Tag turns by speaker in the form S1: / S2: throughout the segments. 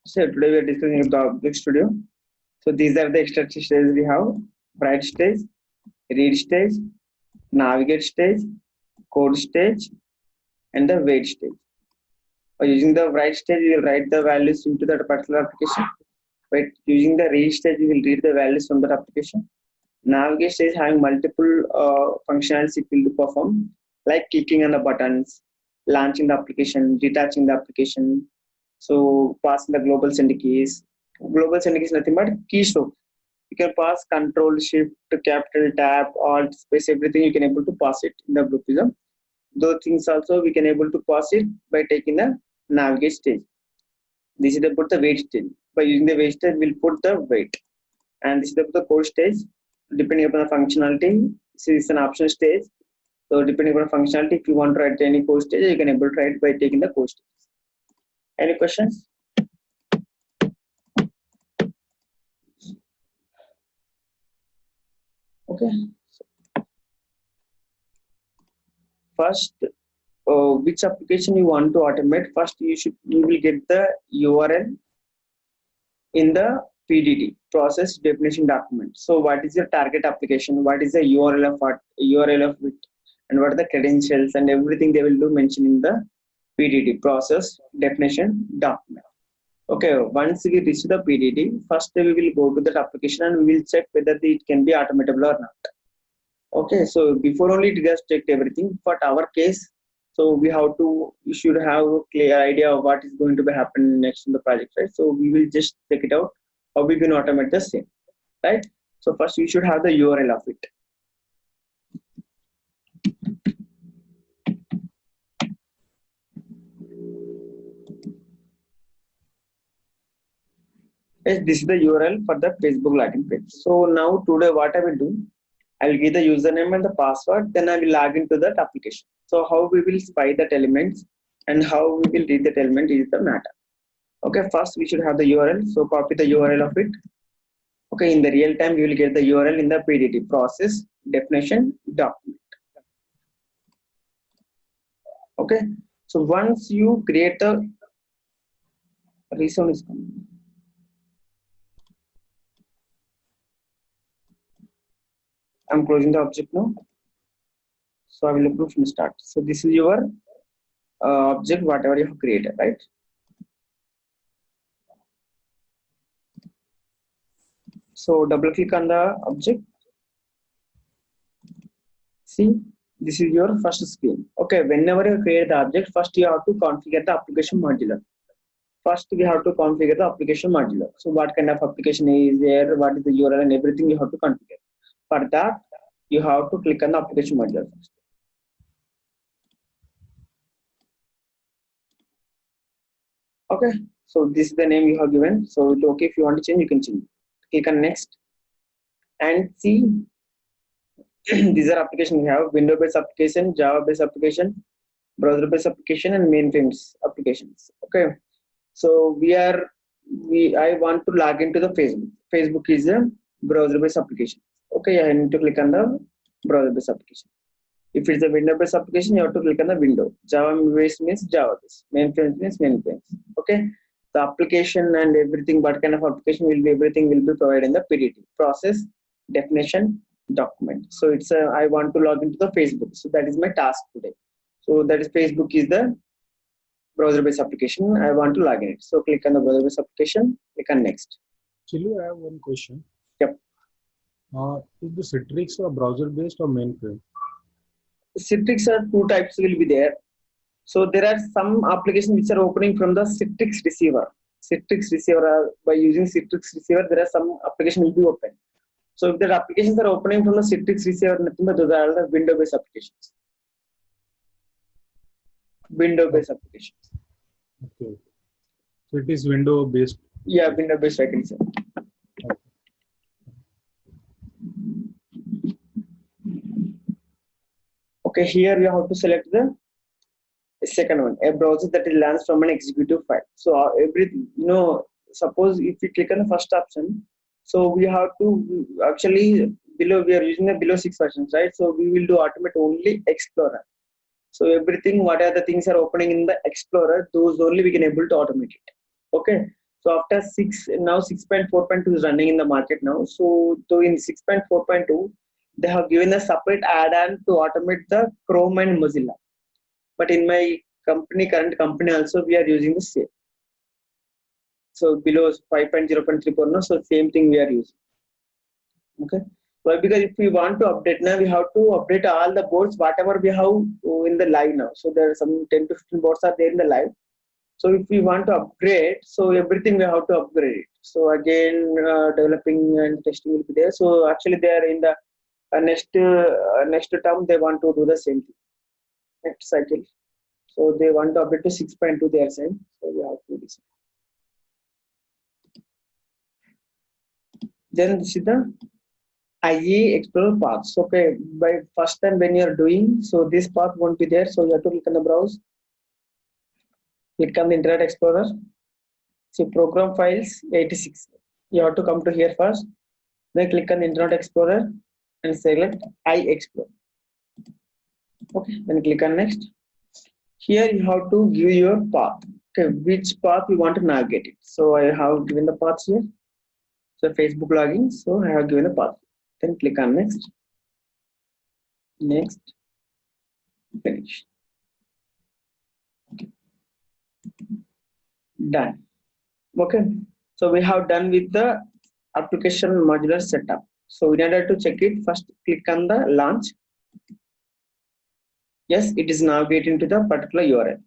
S1: So today we are discussing the Object Studio. So these are the extraction stages we have: write stage, read stage, navigate stage, code stage, and the wait stage. By using the write stage, we will write the values into that particular application. By using the read stage, we will read the values from that application. Navigate stage having multiple functionalities it will perform, like clicking on the buttons, launching the application, detaching the application. So passing the global send keys. Global send keys is nothing but keystroke. You can pass Control Shift, Capital Tab, Alt, Space, everything you can able to pass it in the Bluetooth. Those things also we can able to pass it by taking the navigate stage. This is about the wait stage. By using the wait stage, we'll put the wait. And this is about the code stage. Depending upon the functionality, this is an optional stage. So depending upon functionality, if you want to write any code stage, you can able to write by taking the code stage. Any questions? Okay. First, which application you want to automate? First, you will get the URL in the PDD, process definition document. So, what is your target application? What is the URL of it, and what are the credentials and everything they will do mention in the PDD, process definition document. Okay, once we reach the PDD, first we will go to that application and we will check whether it can be automatable or not. Okay, so before only it just checked everything. But our case, so you should have a clear idea of what is going to be happening next in the project, right? So we will just check it out how we can automate the same, right? So first you should have the URL of it. Yes, this is the URL for the Facebook login page. So now today what I will do, I will give the username and the password, then I will log into that application. So how we will spy that elements and how we will read that element is the matter. Okay, first we should have the URL. So copy the URL of it. Okay, in the real time you will get the URL in the PDD, process definition document. Okay, so once you create the resource is coming. I'm closing the object now. So I will approve from start. So this is your object, whatever you have created, right? So double click on the object. See, this is your first screen. Okay, whenever you create the object, first you have to configure the application modular. First we have to configure the application modular. So what kind of application is there, what is the URL and everything you have to configure. For that, you have to click on the application modular first. Okay, so this is the name you have given. So it's okay, if you want to change, you can change. Click on next and see. These are applications we have: window based application, Java based application, browser based application, and mainframe applications. Okay, so I want to log into the Facebook. Facebook is a browser based application. Okay, I need to click on the browser based application. If it's a window based application, you have to click on the window. Java based means Java based, mainframe means mainframe. Okay, the application and everything, what kind of application will be, everything will be provided in the PDD, process definition document. So it's I want to log into the Facebook. So that is my task today. So that is Facebook is the browser based application. I want to log in it. So click on the browser based application, click on next.
S2: Actually, I have one question.
S1: Yep.
S2: Is the Citrix a browser based or mainframe?
S1: Citrix are two types will be there. So there are some applications which are opening from the Citrix receiver. Citrix receiver, by using Citrix receiver, there are some application will be open. So if the applications are opening from the Citrix receiver, nothing but those are the window based applications. Window based applications.
S2: Okay. So it is window based.
S1: Yeah, window based I can say. Okay, here you have to select the second one, a browser that lands from an executive file. So everything, suppose if we click on the first option, so we have to actually below, we are using the below 6 versions, right? So we will do automate only Explorer. So everything, what are the things are opening in the Explorer, those only we can able to automate it. Okay, So after 6.4.2 is running in the market now. So in 6.4.2, they have given a separate add-on to automate the Chrome and Mozilla. But in my current company also, we are using the same. So below 5.0.3 now, so same thing we are using. Okay. Well, because if we want to update now, we have to update all the boards, whatever we have in the live now. So there are some 10 to 15 boards are there in the live. So if we want to upgrade, so everything we have to upgrade it. So again, developing and testing will be there. So actually they are in the next term, they want to do the same thing. Next cycle. So they want to update to 6.2, they are saying. So we have to do this. Then this is the IE Explorer paths. Okay, by first time when you are doing, so this path won't be there. So you have to click on the browse. Click on the Internet Explorer. So program files 86. You have to come to here first. Then click on the Internet Explorer and select iExplore. Okay, then click on next. Here you have to give your path. Okay, which path you want to navigate it. So I have given the path here. So Facebook login. So I have given the path. Then click on next. Next. Finish. Done. Okay. So we have done with the application modular setup. So in order to check it, first click on the launch. Yes, it is navigating to the particular URL.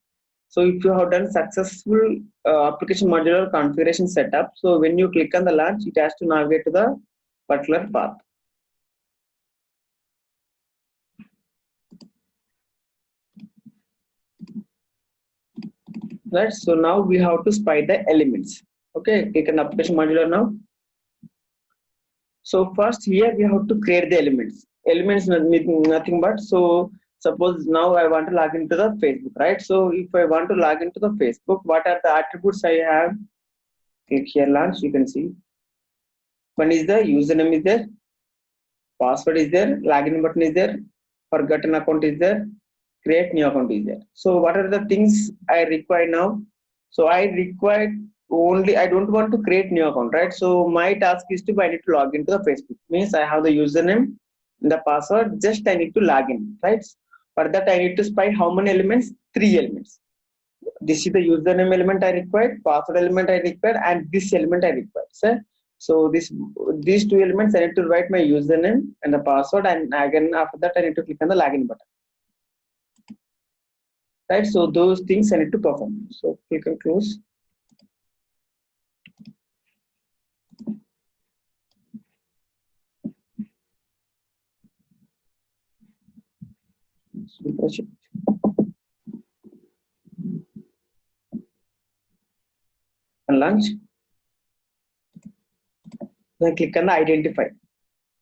S1: So if you have done successful application modular configuration setup, so when you click on the launch, it has to navigate to the particular path. Right. So now we have to spy the elements. Okay, click on application modular now. So first here we have to create the elements. Elements nothing but, so suppose now I want to log into the Facebook, right? So if I want to log into the Facebook, what are the attributes I have? Click here launch, you can see. One is the username is there, password is there, login button is there, forgotten account is there, create new account is there. So what are the things I require now? So I require only, I don't want to create new account, right? So my task is to, I need to log into the Facebook. Means I have the username, the password, just I need to log in, right? For that I need to spy how many elements? 3 elements. This is the username element I required, password element I required, and this element I required. So these 2 elements I need to write my username and the password, and again after that I need to click on the login button. Right, so those things I need to perform. So click on close. And launch. Then click on the identify.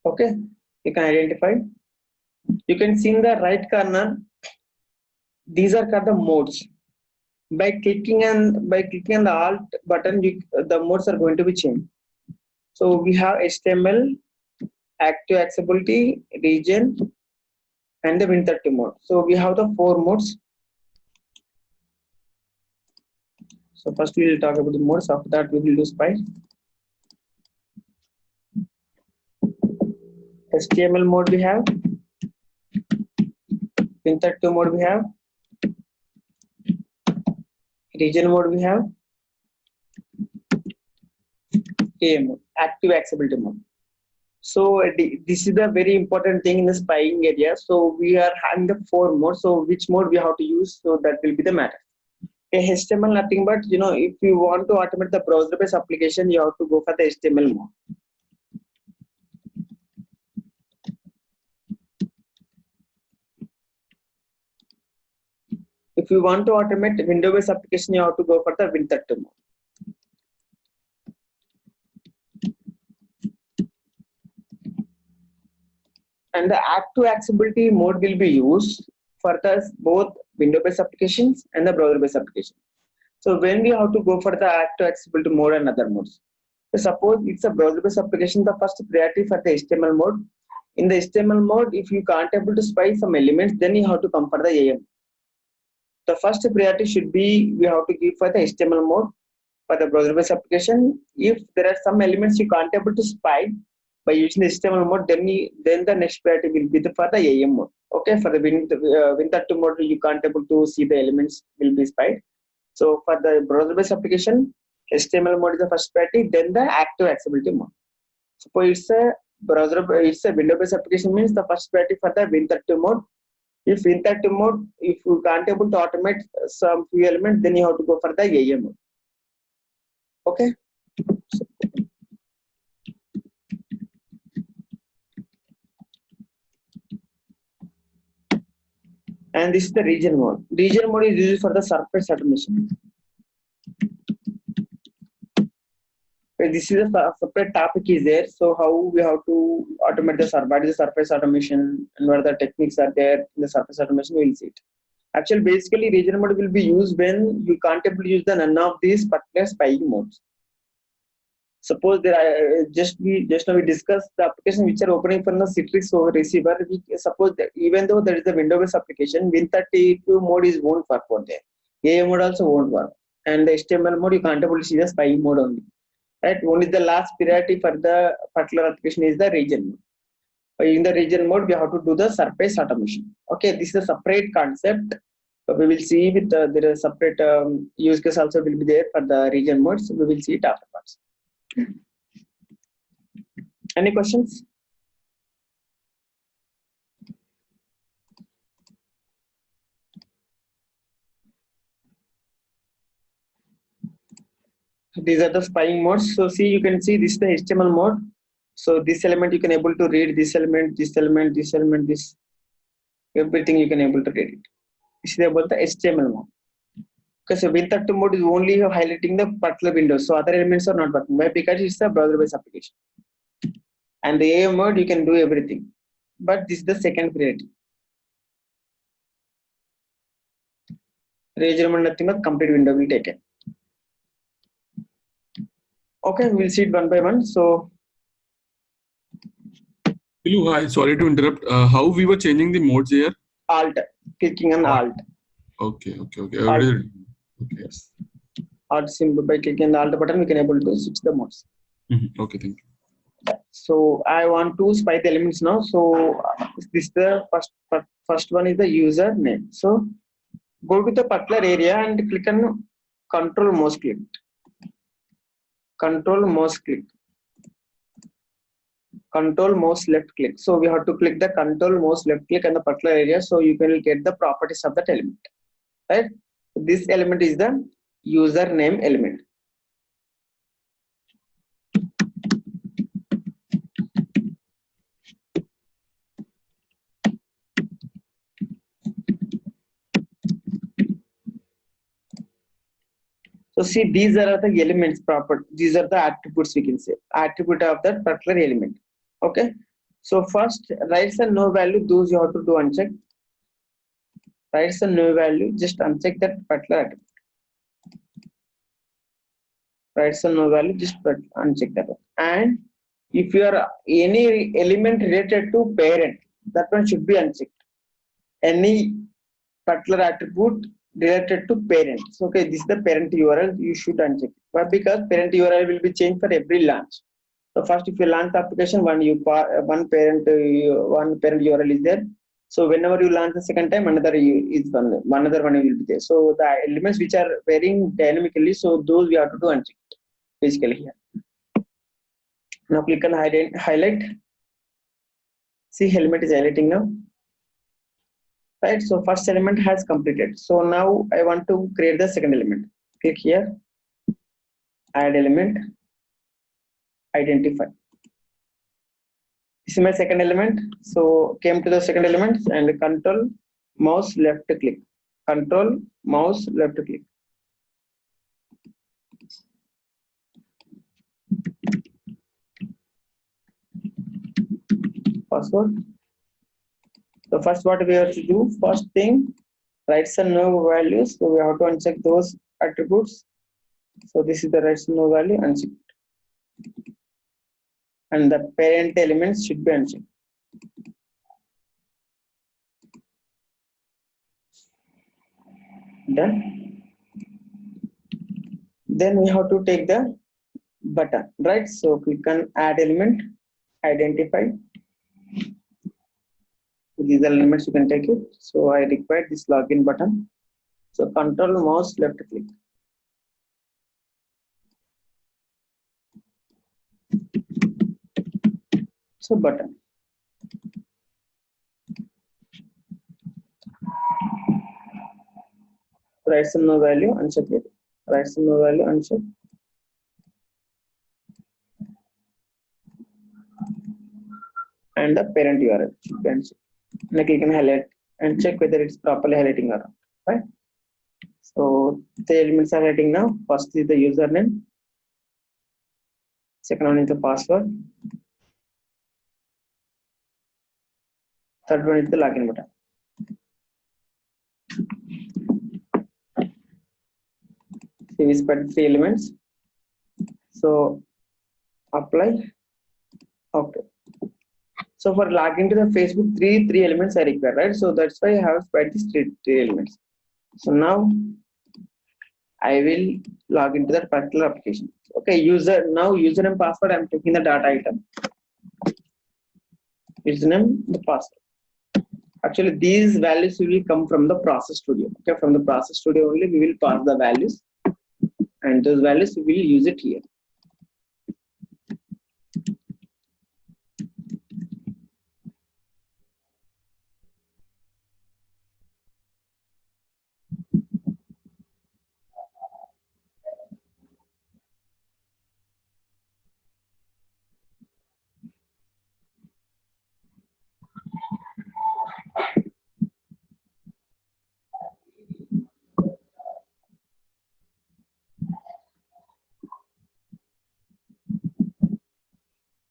S1: Okay, click on identify. You can see in the right corner, these are called the modes. By clicking on the alt button, the modes are going to be changed. So we have HTML, active accessibility, region, and the Win30 mode. So we have the 4 modes. So first we will talk about the modes. After that we will do spy. HTML mode we have, Win30 mode we have, region mode we have, AM mode, active accessibility mode. So this is the very important thing in the spying area. So we are having the 4 modes. So which mode we have to use? So that will be the matter. HTML nothing but, if you want to automate the browser-based application, you have to go for the HTML mode. If you want to automate window-based application, you have to go for the Win30 mode. And the active accessibility mode will be used for both window-based applications and the browser-based applications. So when we have to go for the active accessibility mode and other modes. So suppose it's a browser-based application, the first priority for the HTML mode. In the HTML mode, if you can't able to spy some elements, then you have to come for the AM. The first priority should be, we have to give for the HTML mode. for the browser-based application, if there are some elements you can't able to spy by using the HTML mode, then the next priority will be for the AM mode. Okay, for the Win32 mode, you can't able to see the elements will be spied. So for the browser-based application, HTML mode is the first priority, then the active accessibility mode. Suppose it's a window-based application, means the first priority for the Win32 mode. If Win32 mode, if you can't able to automate some few elements, then you have to go for the AM mode. Okay. And this is the region mode. Region mode is used for the surface automation. This is a separate topic is there. So how we have to automate the surface automation, and what the techniques are there in the surface automation, we will see it. Actually, basically, region mode will be used when you can't able to use the none of these particular spying modes. Suppose there are just now we discussed the application which are opening from the Citrix over receiver. Suppose that even though there is a window-based application, Win32 mode is won't work for there. AM mode also won't work, and the HTML mode you can't able to see the spying mode only. Right? Only the last priority for the particular application is the region mode. In the region mode, we have to do the surface automation. Okay, this is a separate concept. We will see with there is a separate use case also will be there for the region mode. So we will see it afterwards. Any questions? These are the spying modes. So see, you can see this is the HTML mode. So this element you can able to read, this element, this element, this element, this everything you can able to read it. This is about the HTML mode. Because Win32 mode is only highlighting the particular window, so other elements are not working. Why? Because it's a browser-based application. And the AM mode you can do everything, but this is the second priority. Region mode nothing but complete window will take it. Okay, we'll see it one by one. So,
S3: Pilu, hi, sorry to interrupt. How we were changing the modes here?
S1: Alt, clicking on Alt.
S3: Okay.
S1: Alt.
S3: Okay.
S1: Alt symbol, by clicking the Alt button, we can able to switch the modes.
S3: Okay, thank you.
S1: So I want to spy the elements now. So this is the first one is the user name. So go to the particular area and click on Control mouse click. Control mouse click. Control mouse left click. So we have to click the Control mouse left click on the particular area. So you can get the properties of that element. Right? This element is the username element. So see, these are the elements proper. These are the attributes we can say. Attribute of that particular element. Okay. So first, rights and no value, those you have to do uncheck. Rights and no value, just uncheck that particular attribute. Rights and no value, just uncheck that one. And if you are any element related to parent, that one should be unchecked. Any particular attribute related to parents. Okay, this is the parent URL, you should uncheck. But because parent URL will be changed for every launch. So first, if you launch the application, one parent URL is there. So whenever you launch the second time, another one will be there. So the elements which are varying dynamically, so those we have to do uncheck basically here. Now click on highlight. See, element is highlighting now. Right, so first element has completed. So now I want to create the second element. Click here, add element, identify. This is my second element. So came to the second element and control mouse left click. Control mouse left click. Password. So first what we have to do, first thing, rights and no values. So we have to uncheck those attributes. So this is the rights and no value, uncheck. And the parent elements should be unchecked. Done. then we have to take the button, right? So click on add element, identify. These are elements you can take it. So I require this login button. So control mouse left click. So button. Write some no value, uncheck it. Write some no value, uncheck. And the parent URL. You can check. Like you can highlight and check whether it's properly highlighting or not. Right? So the elements are highlighting now. First is the username. Second one is the password. Third one is the login button. So we spent 3 elements. So apply. Okay. So for login to the Facebook, three elements are required, right? So that's why I have specified these three elements. So now I will log into that particular application. Okay, username password. I'm taking the data item. Username, the password. Actually, these values will come from the Process Studio. Okay, from the Process Studio only we will pass the values, and those values we will use it here.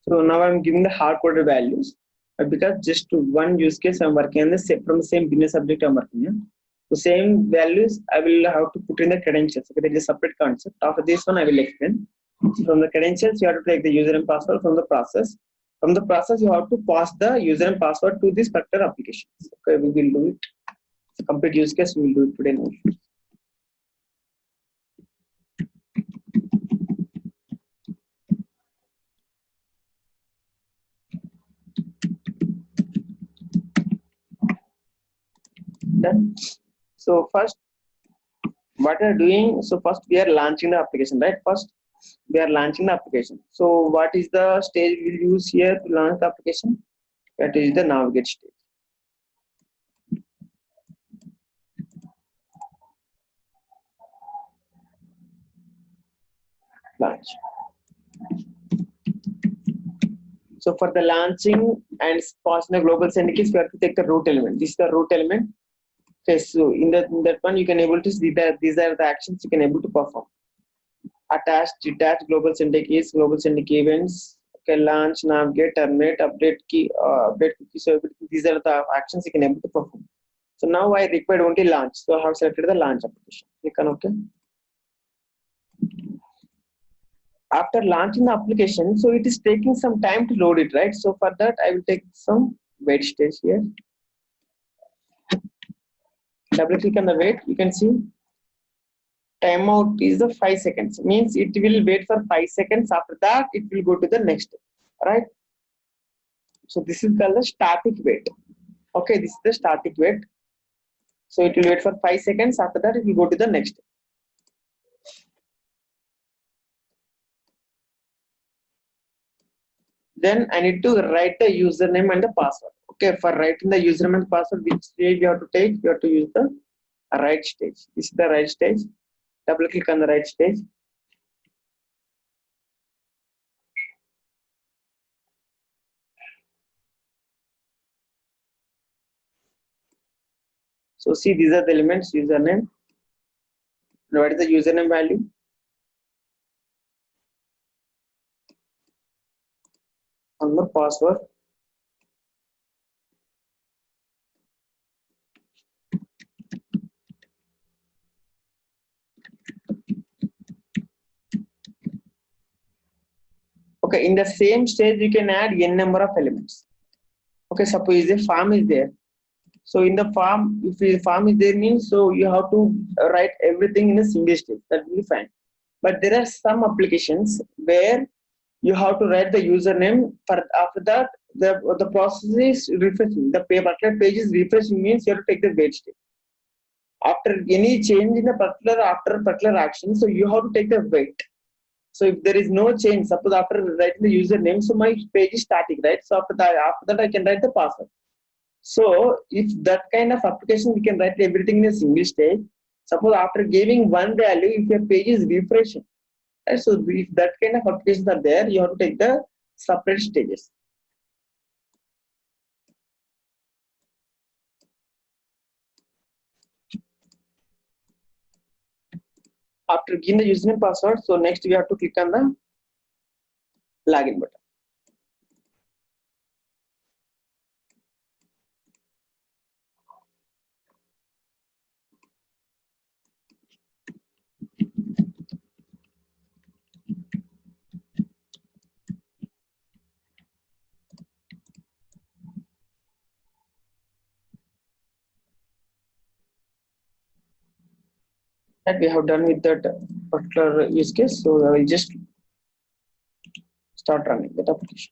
S1: So now I'm giving the hard-coded values because just one use case I'm working on from the same business subject I'm working on. So same values I will have to put in the credentials. Okay, there is a separate concept. After this one I will explain. So from the credentials you have to take the user and password from the process. From the process you have to pass the user and password to this particular application. Okay, we will do it. It's a complete use case. We will do it today now. Done. So first what we are doing, so first we are launching the application, right? First we are launching the application. So what is the stage we'll use here to launch the application? That is the navigate stage. Launch. So for the launching and passing the global send keys, we have to take the root element. This is the root element. Okay, so in that one you can able to see that these are the actions you can able to perform. Attach, detach, global send keys, global send key events. Okay, launch, navigate, terminate, update key, update cookie. So these are the actions you can able to perform. So now I required only launch. So I have selected the launch application. Click on OK. After launching the application, so it is taking some time to load it, right? So for that I will take some wait stage here. Double click on the wait. You can see timeout is the 5 seconds. Means it will wait for 5 seconds. After that it will go to the next, right? So this is called the static wait. Okay, this is the static wait. So it will wait for 5 seconds. After that it will go to the next. Then I need to write the username and the password. Okay, for writing the username and password, which stage you have to take? You have to use the write stage. This is the write stage. Double click on the write stage. So see, these are the elements, username. Now what is the username value? And the password. Okay, in the same stage you can add n number of elements. Okay, suppose a farm is there. So in the farm, if the farm is there means, so you have to write everything in a single stage. That will be fine. But there are some applications where you have to write the username. For after that, the process is refreshing. The particular page is refreshing means you have to take the wait state. After any change in the particular action, so you have to take the wait. So if there is no change, suppose after writing the username, so my page is static, right? So after that I can write the password. So if that kind of application, we can write everything in a single stage. Suppose after giving one value, if your page is refreshing, right? So if that kind of applications are there, you have to take the separate stages. After giving the username password, so next we have to click on the login button. That we have done with that particular use case, so I will just start running that application.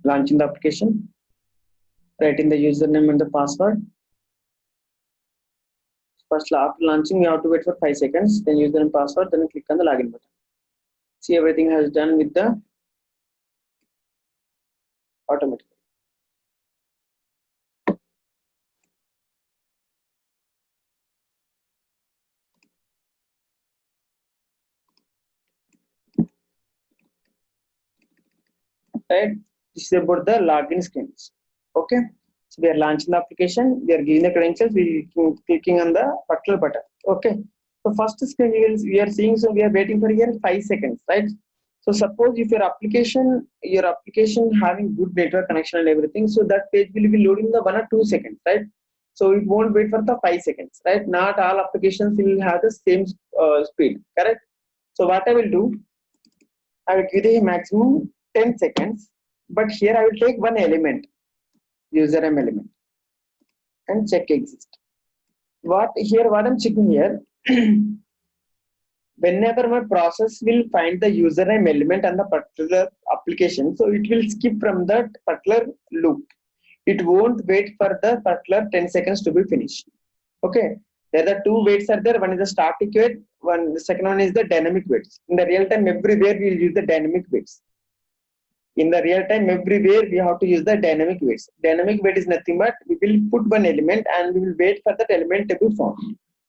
S1: Launching the application, writing the username and the password. First, after launching, you have to wait for 5 seconds, then username and password, then click on the login button. See, everything has done with the automatic. Right, this is about the login screens. Okay, so we are launching the application, we are giving the credentials, we are clicking on the particular button. Okay, so first screen we are seeing, so we are waiting for here 5 seconds, right? So suppose if your application having good network connection and everything, so that page will be loading the 1 or 2 seconds, right? So it won't wait for the 5 seconds, right? Not all applications will have the same speed, correct? So what I will do, I will give the maximum 10 seconds, but here I will take one element, username element, and check exist. What I'm checking here, whenever my process will find the username element on the particular application, so it will skip from that particular loop. It won't wait for the particular 10 seconds to be finished. Okay, there are two waits are there. One is the static wait, the second one is the dynamic waits. In the real time, everywhere we will use the dynamic waits. In the real time, everywhere we have to use the dynamic waits. Dynamic wait is nothing but we will put one element and we will wait for that element to be found.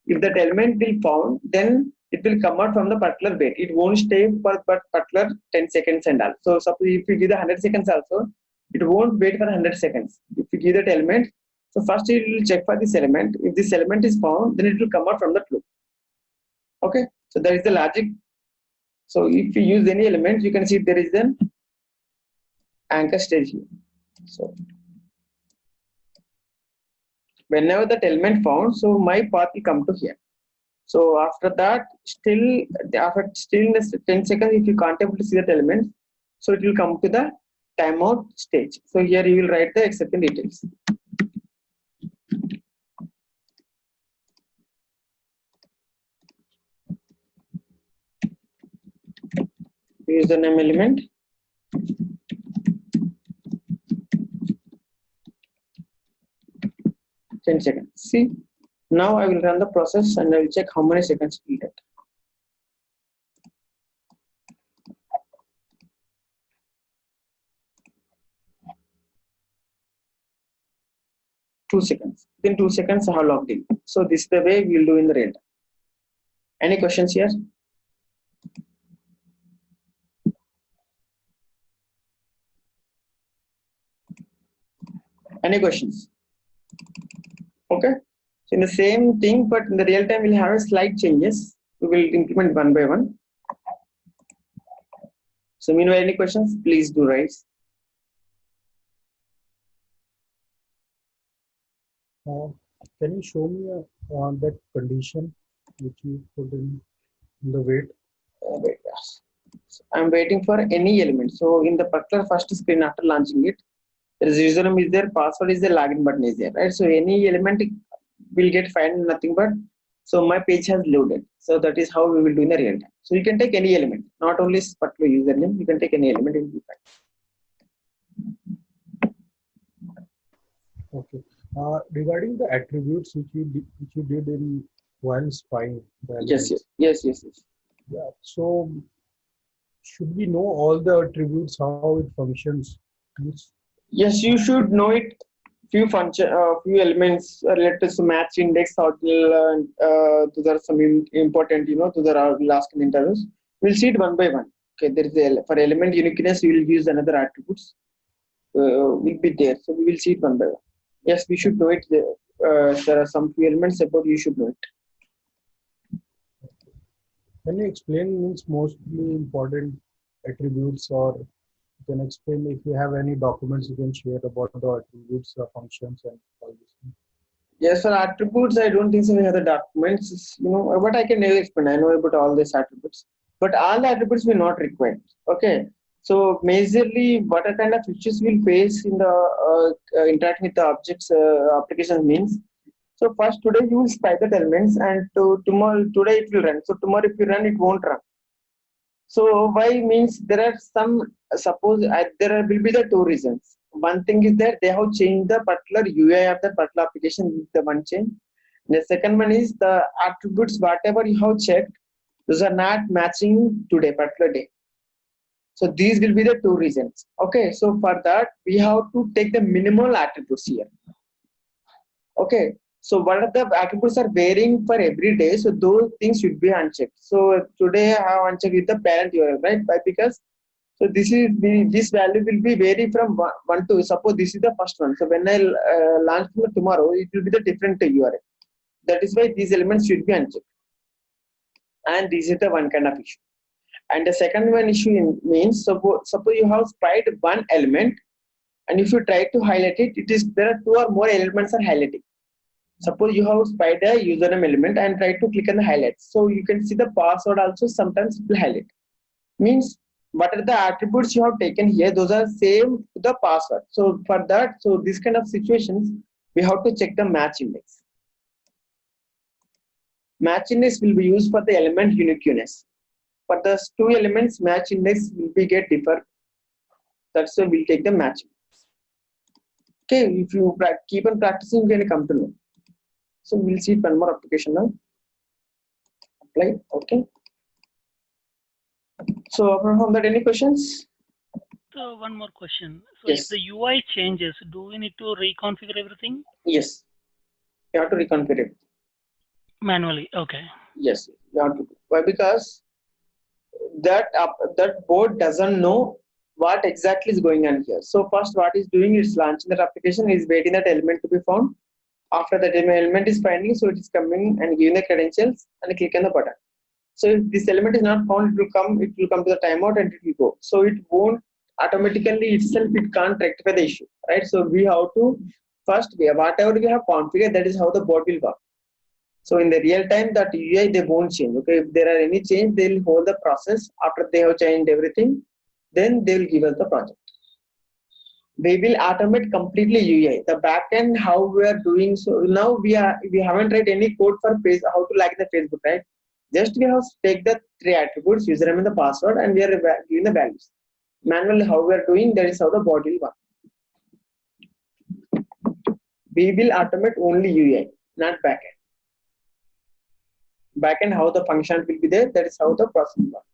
S1: If that element will found, then it will come out from the particular wait. It won't stay for particular 10 seconds and all. So suppose if you give the 100 seconds also, it won't wait for 100 seconds. If you give that element, so first it will check for this element. If this element is found, then it will come out from that loop. Okay, so that is the logic. So if you use any element, you can see there is an anchor stage here. So whenever that element found, so my path will come to here. So after that, still in the 10 seconds, if you can't able to see that element, so it will come to the timeout stage. So here you will write the exception details. Username element. Ten seconds. See, now I will run the process and I will check how many seconds we get. Seconds. Within 2 seconds, I have logged in. So this is the way we will do in the real time. Any questions here? Any questions? Okay. So in the same thing, but in the real time, we'll have a slight changes. We will implement one by one. So meanwhile, any questions? Please do raise.
S2: Can you show me that condition which you put in the wait?
S1: Wait, yes. So I'm waiting for any element. So in the particular first screen after launching it, there is username is there, password is there, login button is there, right? So any element will get find nothing but So my page has loaded. So that is how we will do in the real time. So you can take any element, not only particular username. You can take any element in the
S2: Okay. Regarding the attributes which you did in while spying the
S1: Yes,
S2: elements.
S1: yes.
S2: Yeah. So should we know all the attributes how it functions? Means-
S1: Yes, you should know it. Few elements related to match index or those are some important, those are last in interviews. We'll see it one by one. Okay, there is for element uniqueness, we will use another attributes. Will be there, so we will see it one by one. Yes, we should know it. There are some few elements about you should know it.
S2: Can you explain means mostly important attributes, or you can explain if you have any documents you can share about the attributes, functions, and all this.
S1: Yes, for attributes, I don't think so. We have the documents, but I can never explain. I know about all these attributes, but all the attributes will not required. Okay, so majorly, what a kind of issues we'll face in the interacting with the objects application means. So first today you will spy the elements, and tomorrow today it will run. So tomorrow if you run, it won't run. So why means there are some will be the two reasons. One thing is that they have changed the particular UI of the particular application with the one change. The second one is the attributes whatever you have checked, those are not matching today particular day. So these will be the two reasons. Okay, so for that we have to take the minimal attributes here. Okay, so what are the attributes are varying for every day, so those things should be unchecked. So today I have unchecked with the parent URL, right? Why? Because so this value will be vary from one to, suppose this is the first one. So when I launch tomorrow, it will be the different URL. That is why these elements should be unchecked. And this is the one kind of issue. And the second one issue means suppose you have spied one element, and if you try to highlight it, there are two or more elements are highlighting. Suppose you have spied a username element and try to click on the highlights. So you can see the password also sometimes it will highlight. Means what are the attributes you have taken here? Those are same to the password. So for that, so this kind of situations, we have to check the match index. Match index will be used for the element uniqueness. For the two elements, match index will be get differ. That's why we'll take the match index. Okay, if you keep on practicing, you're gonna come to know. So we'll see one more application now. Apply. Okay. So apart from that, any questions?
S4: So one more question. So
S1: Yes.
S4: if the UI changes, do we need to reconfigure everything?
S1: Yes. You have to reconfigure it.
S4: Manually, okay.
S1: Yes, you have to. Why? Because that board doesn't know what exactly is going on here. So first, what is doing is launching that application, is waiting that element to be found. After that element is finding, so it is coming and giving the credentials and click on the button. So if this element is not found, it will come to the timeout and it will go. So it won't automatically itself, it can't rectify the issue, right? So we have to first, whatever we have configured, that is how the board will work. So in the real time, that UI they won't change. Okay, if there are any change, they'll hold the process. After they have changed everything, then they will give us the project. We will automate completely UI. The backend, how we are doing. So now we haven't write any code for how to like the Facebook, right? Just we have to take the three attributes, username and the password, and we are giving the values. Manually, how we are doing, that is how the bot will work. We will automate only UI, not backend. Backend, how the function will be there, that is how the process will work.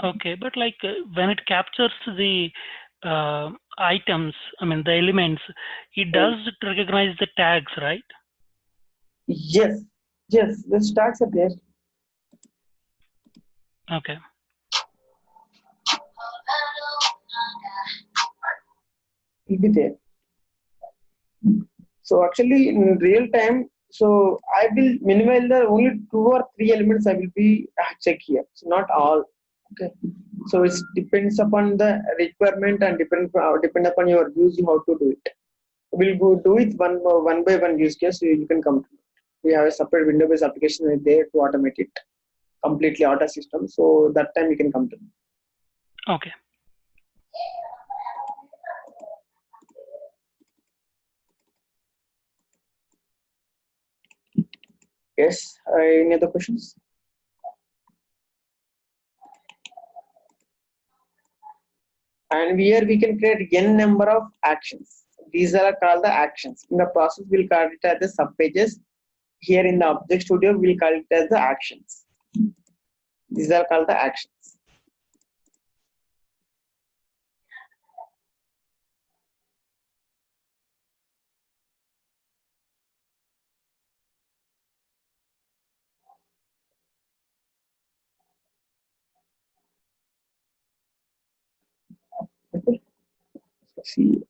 S4: Okay, but like when it captures the items, I mean the elements, it does recognize the tags, right?
S1: Yes, the tags are there.
S4: Okay.
S1: Will be there. So actually in real time, so I will minimize the only 2 or 3 elements I will be check here. So not all. Okay. So it depends upon the requirement and depend upon your use, you have to do it. We'll go do it one by one use case. So you can come to it. We have a separate window-based application right there to automate it completely auto system. So that time you can come to it.
S4: Okay.
S1: Yes. Any other questions? And here we can create n number of actions. These are called the actions. In the process, we'll call it as the subpages. Here in the Object Studio, we'll call it as the actions. These are called the actions. Okay. See,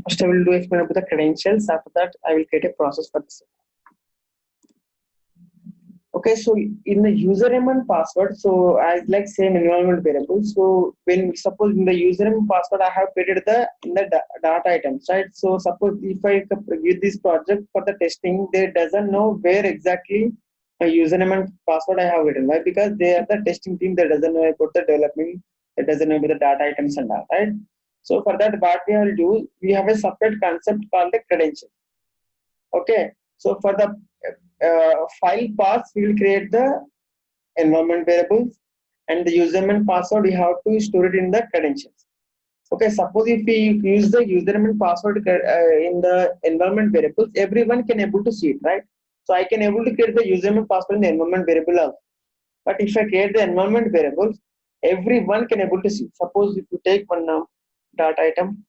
S1: first I will do explain about the credentials. After that, I will create a process for this. Okay, so in the username and password, so as like same environment variable. So when suppose in the username and password, I have created the in the data items, right? So suppose if I give this project for the testing, they doesn't know where exactly a username and password I have written. Why? Because they are the testing team. They doesn't know about the development. It doesn't know about the data items and all, right? So for that, what we will do, we have a separate concept called the credential. Okay, so for the file path, we will create the environment variables, and the username and password we have to store it in the credentials. Okay, suppose if we use the username and password in the environment variables, everyone can able to see it, right? So I can able to create the username and password in the environment variable also. But if I create the environment variables, everyone can able to see. Suppose if you take one data item.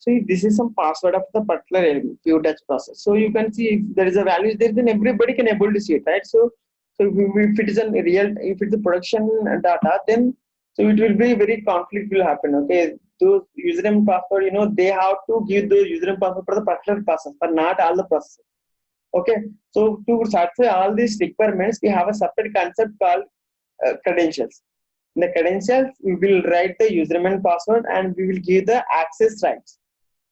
S1: So this is some password of the particular few touch process. So you can see if there is a value there, then everybody can able to see it, right? So if it is a real, if it's a production data, then so it will be very conflict will happen. Okay, those username password, they have to give the username password for the particular process, but not all the processes. Okay, so to satisfy all these requirements, we have a separate concept called credentials. In the credentials, we will write the username and password, and we will give the access rights.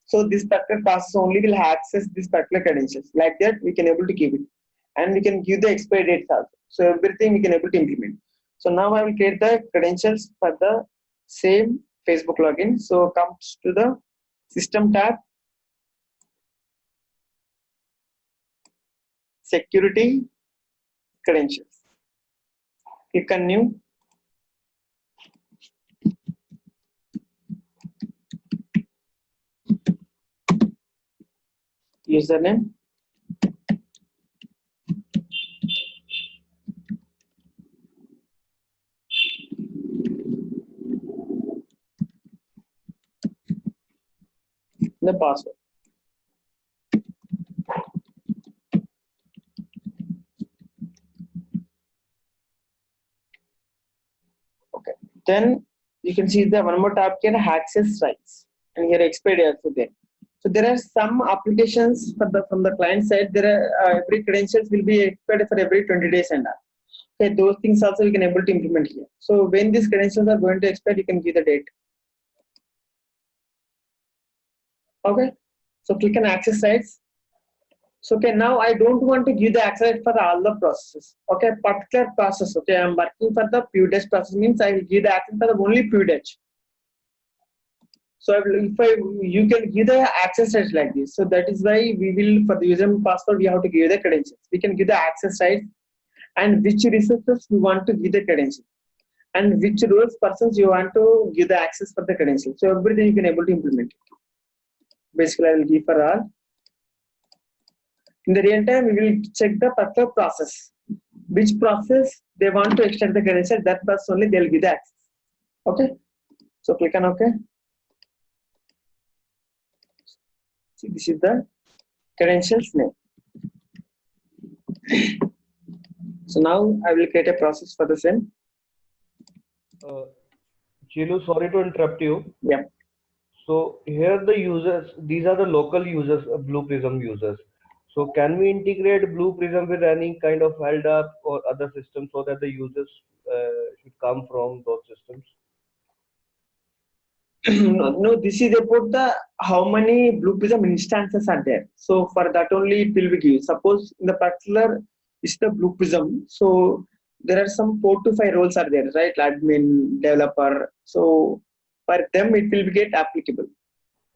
S1: So this particular process only will access this particular credentials. Like that, we can able to give it, and we can give the expiry dates also. So everything we can able to implement. So now I will create the credentials for the same Facebook login. So comes to the system tab, security, credentials. Click on new. Username. The password. Okay. Then you can see the one more tab can access rights, and here expiry also there. So there are some applications for the from the client side. There are every credentials will be expired for every 20 days and all. Okay, those things also we can able to implement here. So when these credentials are going to expire, you can give the date. Okay, so click on access rights. So okay, now I don't want to give the access for all the processes. Okay, particular process. Okay, I'm working for the PewDash process, means I will give the access for the only PewDash. So you can give the access rights like this. So that is why we will, for the username password, we have to give the credentials. We can give the access rights and which resources you want to give the credentials, and which roles persons you want to give the access for the credentials. So everything you can able to implement it. Basically, I will give for all. In the real time, we will check the particular process. Which process they want to extend the credential, that process only they will give the access. Okay. So click on OK. See, this is the credentials name. So now I will create a process for the same.
S5: Chilu, sorry to interrupt you.
S1: Yeah.
S5: So here the users, these are the local users, Blue Prism users. So can we integrate Blue Prism with any kind of LDAP or other system so that the users should come from those systems?
S1: No, this is about the how many Blue Prism instances are there. So for that only it will be given. Suppose in the particular is the Blue Prism. So there are some 4 to 5 roles are there, right? Admin, developer. So for them it will get applicable.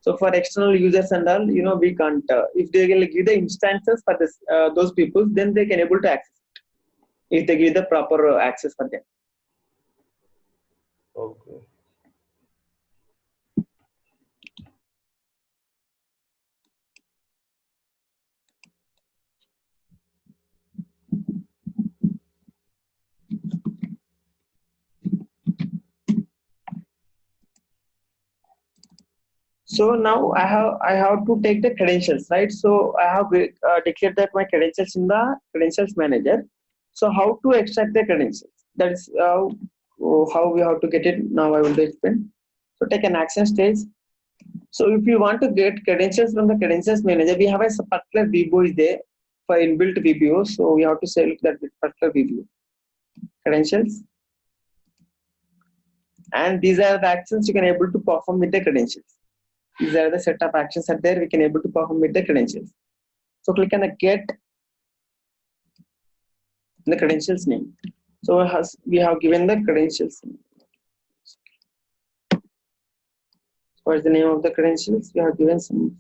S1: So for external users and all, we can't. If they will give the instances for this those people, then they can able to access it. If they give the proper access for them.
S5: Okay.
S1: So now I have to take the credentials, right? So I have declared that my credentials in the credentials manager. So how to extract the credentials? That is how we have to get it. Now I will explain. So take an action stage. So if you want to get credentials from the credentials manager, we have a particular VBO is there for inbuilt VBO. So we have to select that particular VBO credentials, and these are the actions you can able to perform with the credentials. These are the set of actions are there we can able to perform with the credentials. So click on the get the credentials name. So we have given the credentials. What is the name of the credentials? We have given some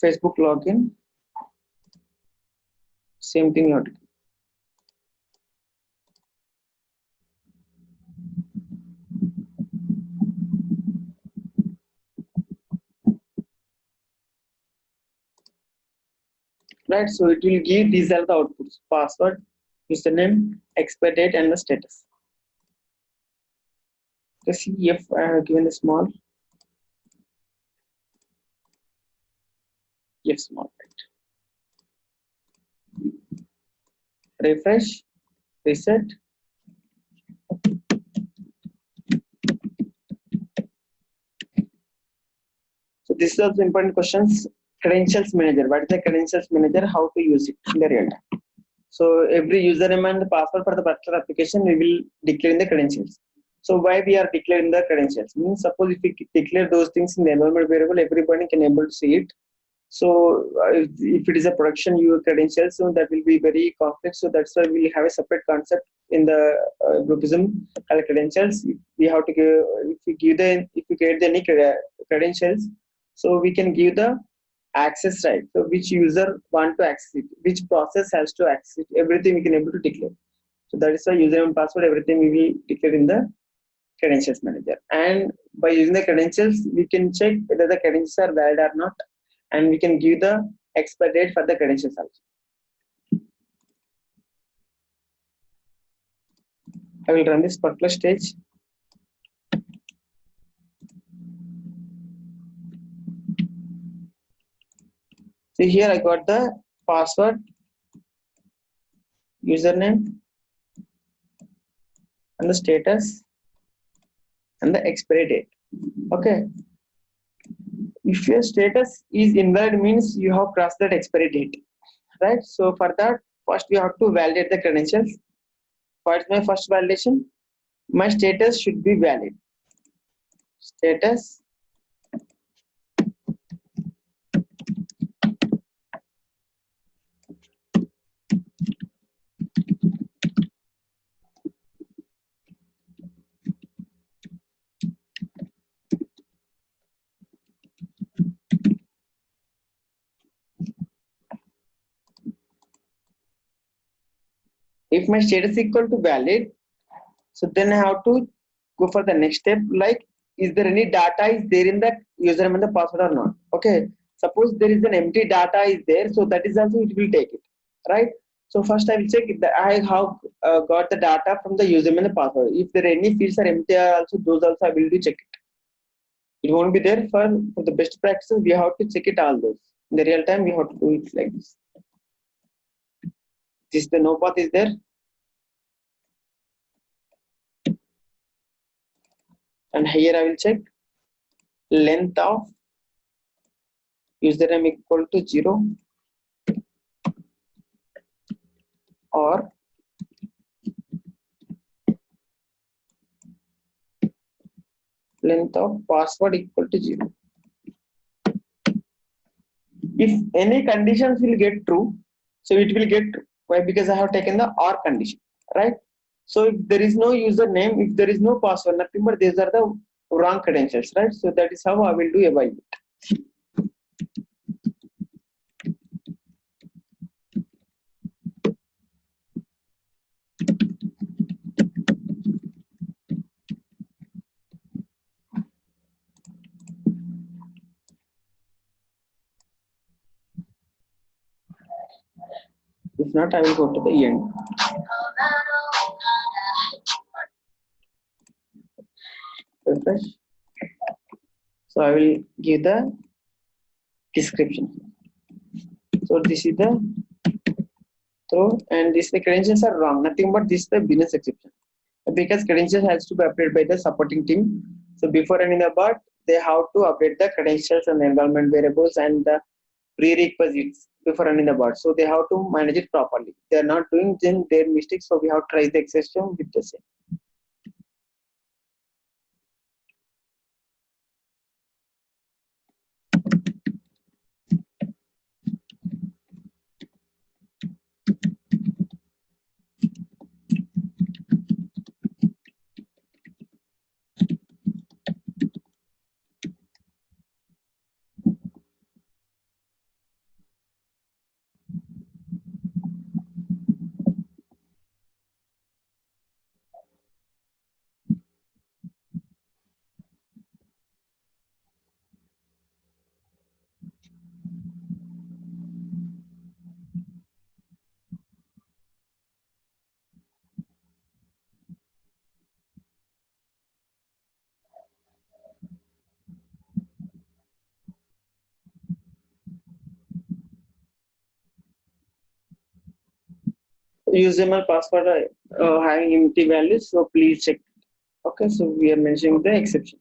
S1: Facebook login. Same thing you have to do. Right, so it will give these are the outputs: password, username, expire date, and the status. Let's see if I have given the small. Yes, small. Right. Refresh, reset. So this is also important questions. Credentials manager. What is the credentials manager? How to use it in the real time? So every username and the password for the particular application we will declare in the credentials. So why we are declaring the credentials? Means suppose if we declare those things in the environment variable, everybody can able to see it. So if it is a production credentials, so that will be very complex. So that's why we have a separate concept in the groupism credentials. We have to give if we get any credentials, so we can give the access right. So which user want to access it, which process has to access it, everything we can able to declare. So that is why username and password, everything we will declare in the credentials manager. And by using the credentials, we can check whether the credentials are valid or not, and we can give the expire date for the credentials also. I will run this particular stage. See here I got the password, username, and the status, and the expiry date. Okay. If your status is invalid, means you have crossed that expiry date, right? So for that, first we have to validate the credentials. What is my first validation? My status should be valid. Status if my status equal to valid, so then I have to go for the next step, like is there any data is there in that username and the password or not. Okay, suppose there is an empty data is there, so that is also it will take it, right? So first I will check if I have got the data from the username and the password. If there are any fields are empty, also those also I will do check it. It won't be there. For the best practices, we have to check it all those in the real time. We have to do it like this. This the no path is there, and here I will check length of username equal to 0 or length of password equal to 0. If any conditions will get true, so it will get true. Why? Because I have taken the OR condition, right? So if there is no username, if there is no password, nothing but these are the wrong credentials, right? So that is how I will do evaluate. If not, I will go to the end. Refresh. So I will give the description. So this is the throw, and this the credentials are wrong. Nothing but this is the business exception. Because credentials has to be updated by the supporting team. So before running the bot, they have to update the credentials and the environment variables and the prerequisites before running the bot. So they have to manage it properly. They are not doing then their mistakes. So we have to try the exception with the same. Username password having empty values. So please check. Okay, so we are mentioning the exception.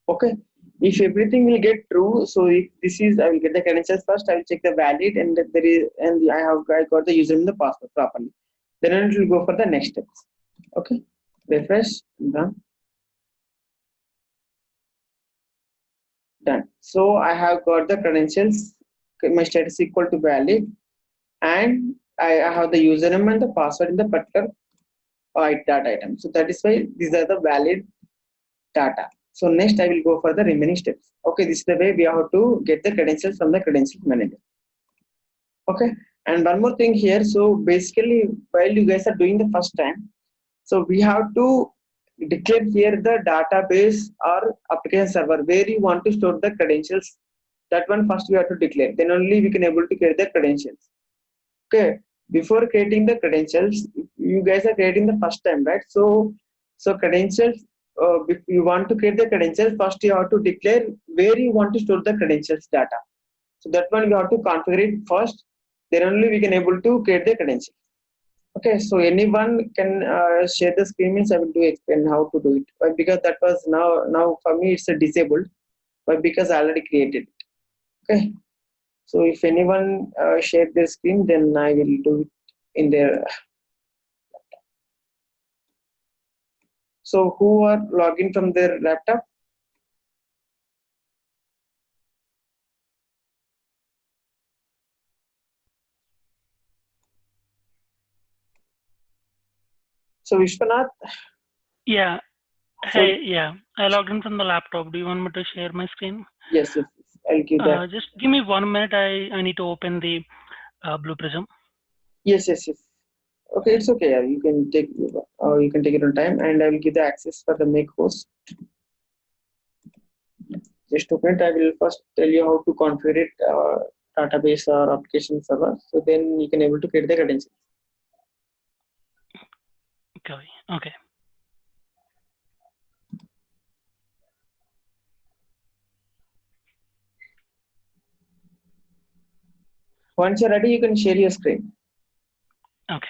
S1: Okay, if everything will get true, so if this is, I will get the credentials first. I will check the valid, and there is, and I got the username and the password properly. Then it will go for the next steps. Okay, refresh, done. Done. So I have got the credentials. My status equal to valid, and I have the username and the password in the particular data item. So that is why these are the valid data. So next I will go for the remaining steps. Okay, this is the way we have to get the credentials from the credentials manager. Okay, and one more thing here. So basically, while you guys are doing the first time, so we have to declare here the database or application server where you want to store the credentials. That one first we have to declare. Then only we can able to create the credentials. Okay, before creating the credentials, you guys are creating the first time, right? So credentials, if you want to create the credentials, first you have to declare where you want to store the credentials data. So that one you have to configure it first, then only we can able to create the credentials. Okay, so anyone can share the screen, means I will do explain how to do it. Why? Because that was now for me it's a disabled, but because I already created it. Okay, so if anyone share their screen, then I will do it in their. So who are logging from their laptop? So Vishwanath.
S4: Yeah.
S1: So
S4: Hey, yeah. I logged in from the laptop. Do you want me to share my screen?
S1: yes, I'll give that.
S4: Just give me 1 minute. I need to open the Blue Prism.
S1: Yes. Okay, it's okay. Yeah, you can take it on time, and I will give the access for the make host. Just a minute. I will first tell you how to configure it, database or application server. So then you can able to create the credentials.
S4: Okay. Okay.
S1: Once you're ready, you can share your screen.
S4: Okay.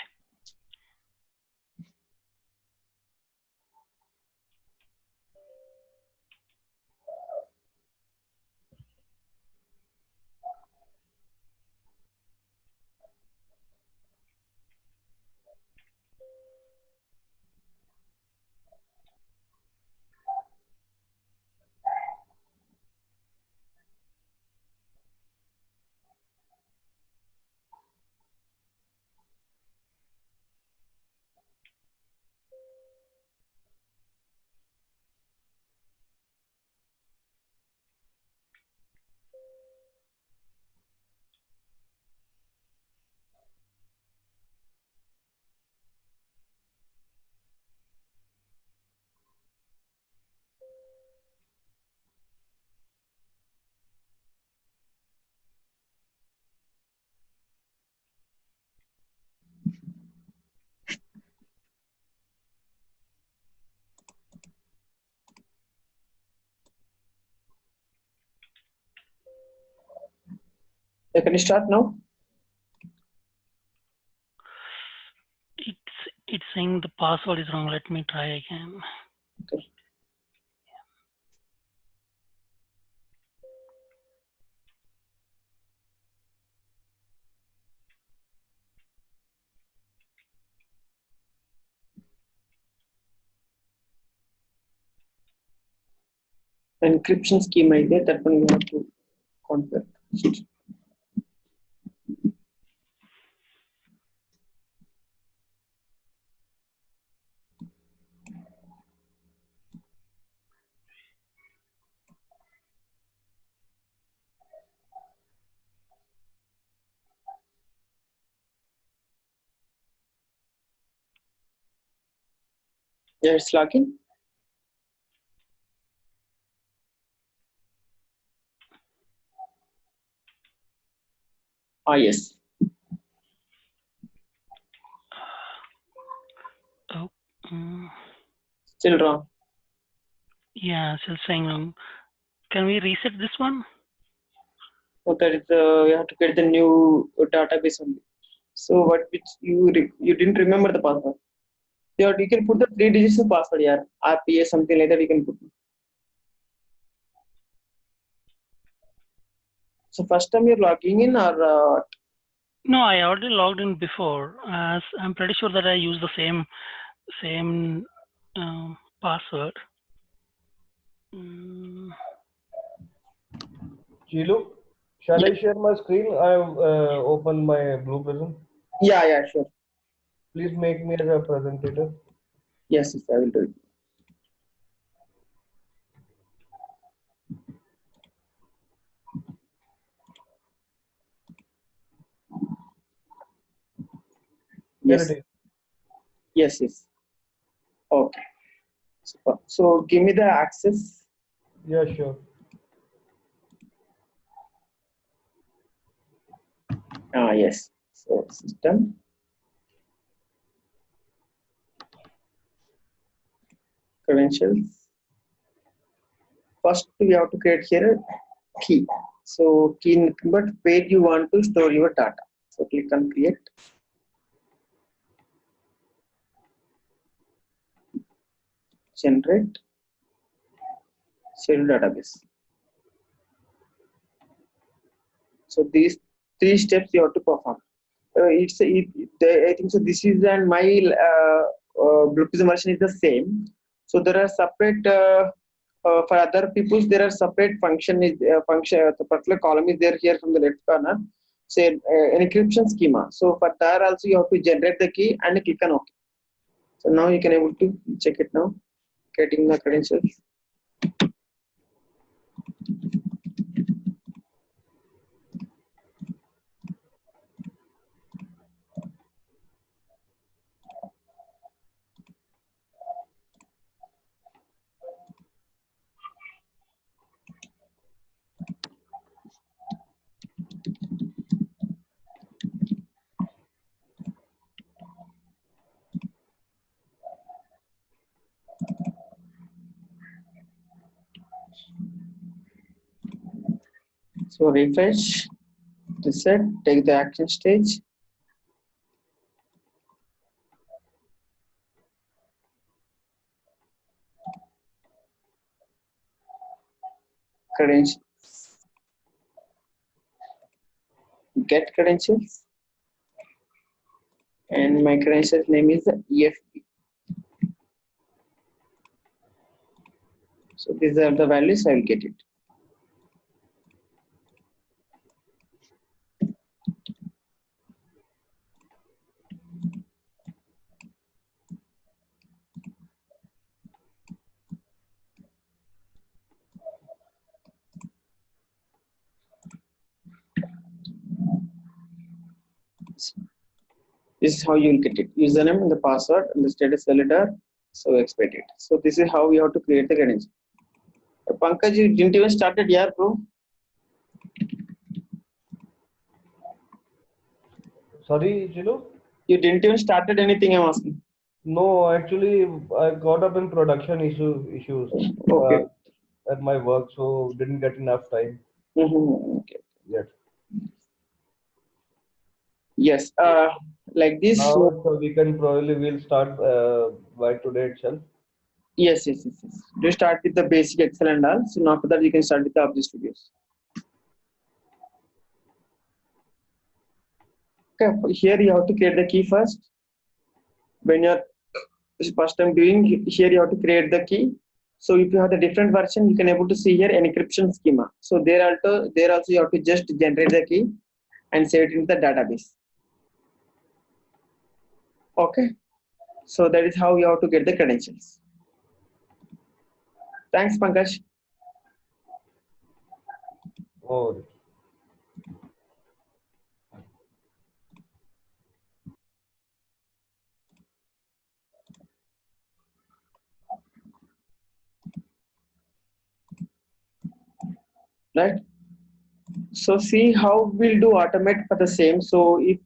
S1: Can you start now?
S4: It's saying the password is wrong. Let me try again.
S1: Okay. Encryption scheme idea, that one you have to configure. Yeah, it's logging. Ah, yes.
S4: Oh,
S1: Still wrong.
S4: yeah, still saying wrong. Can we reset this one?
S1: So that is you have to get the new database only. So what which you didn't remember the password. You can put the 3 digits of password, yeah. RPA something like that you can put. So first time you're logging in or
S4: No, I already logged in before. As I'm pretty sure that I use the same password.
S5: Chilu, shall I share my screen? I have opened my Blue Prism.
S1: yeah, sure.
S5: Please make me as a presentator.
S1: Yes, I will do it.
S5: Here
S1: Yes,
S5: it is.
S1: yes. Okay. Super. So give me the access.
S5: Yeah, sure.
S1: Yes. So system. Credentials. First we have to create here a key. So key, but where you want to store your data. So click on create. Generate. Schedule database. So these 3 steps you have to perform. I think so. This is and my Blue Prism version is the same. So there are separate for other peoples. There are separate function is function. The particular column is there here from the left corner. Say encryption schema. So for that also you have to generate the key and click on OK. So now you can able to check it now. Getting the credentials. So refresh, reset, take the action stage. Credentials. Get credentials. And my credentials name is EFP. So these are the values I will get it. This is how you will get it. Username and the password and the status validator. So expect it. So this is how we have to create the credential. Pankaj, you didn't even started yet, bro.
S5: Sorry, Chilu?
S1: You didn't even started anything, I'm asking.
S5: No, actually, I got up in production issues
S1: Okay.
S5: at my work, so didn't get enough time
S1: Okay.
S5: yet.
S1: Yes, like this.
S5: Now,
S1: So
S5: so we can probably will start by today itself.
S1: yes, yes, yes, yes. Do start with the basic Excel and all. So after that, you can start with the Object Studios. Okay, here you have to create the key first. When you're first time doing here, you have to create the key. So if you have the different version, you can able to see here encryption schema. So there also you have to just generate the key and save it in the database. Okay, so that is how you have to get the credentials. Thanks, Pankaj.
S5: Oh,
S1: Right. So see how we'll do automate for the same. So if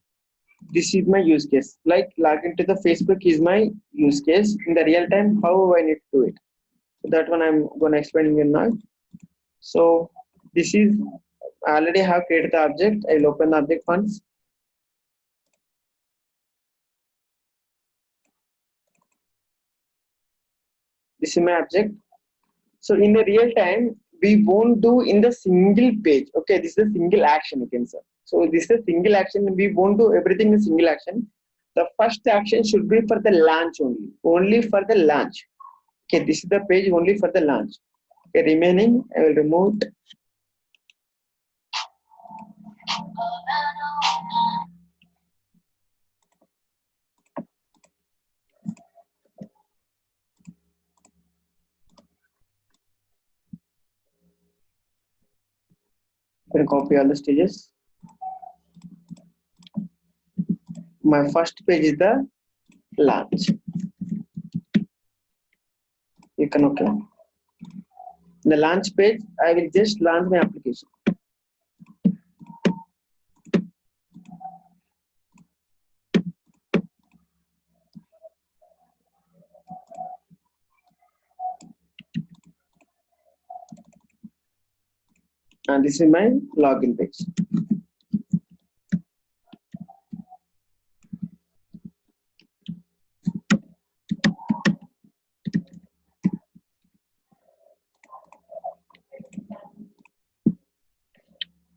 S1: this is my use case, like log into the Facebook is my use case in the real time, how I need to do it. So that one I'm gonna explain you now. So this is I already have created the object. I'll open the object once. This is my object. So in the real time, we won't do in the single page. Okay, this is a single action, you can say. So this is a single action. We won't do everything in single action. The first action should be for the launch only for the launch. Okay, this is the page only for the launch. Okay, remaining I will remove it. You can copy all the stages. My first page is the launch. You can okay. The launch page, I will just launch my application. And this is my login page.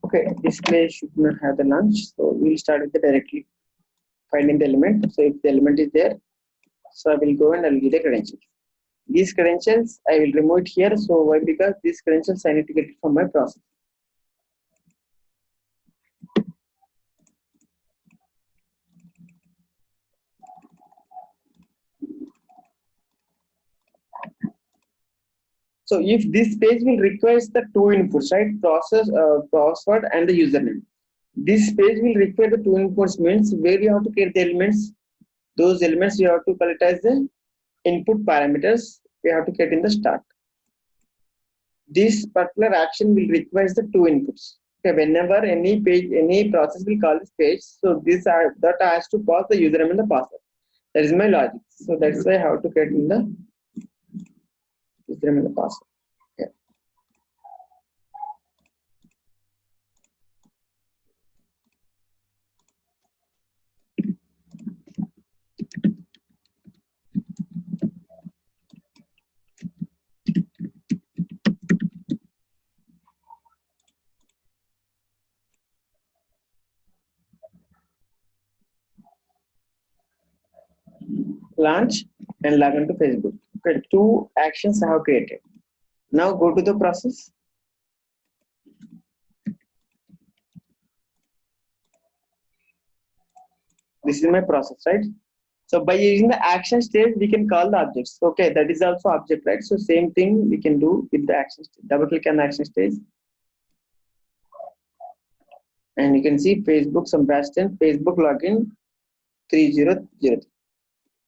S1: Okay, display should not have the launch, so we'll start with the directly finding the element. So if the element is there, so I will go and I'll give the credentials. These credentials I will remove it here. So why? Because these credentials I need to get it from my process. So if this page will require the two inputs, right? Process, password and the username. This page will require the two inputs means where you have to create the elements. Those elements you have to collect as the input parameters. We have to get in the start. This particular action will require the two inputs. Okay, whenever any page, any process will call this page, so this that has to pass the username and the password. That is my logic. So that's why I have to get in the username and the password. Yeah. Launch and log into Facebook. Okay, two actions I have created. Now go to the process. This is my process, right? So by using the action stage, we can call the objects. Okay, that is also object, right? So same thing we can do with the action stage. Double click on the action stage. And you can see Facebook Sebastian, Facebook login 3003.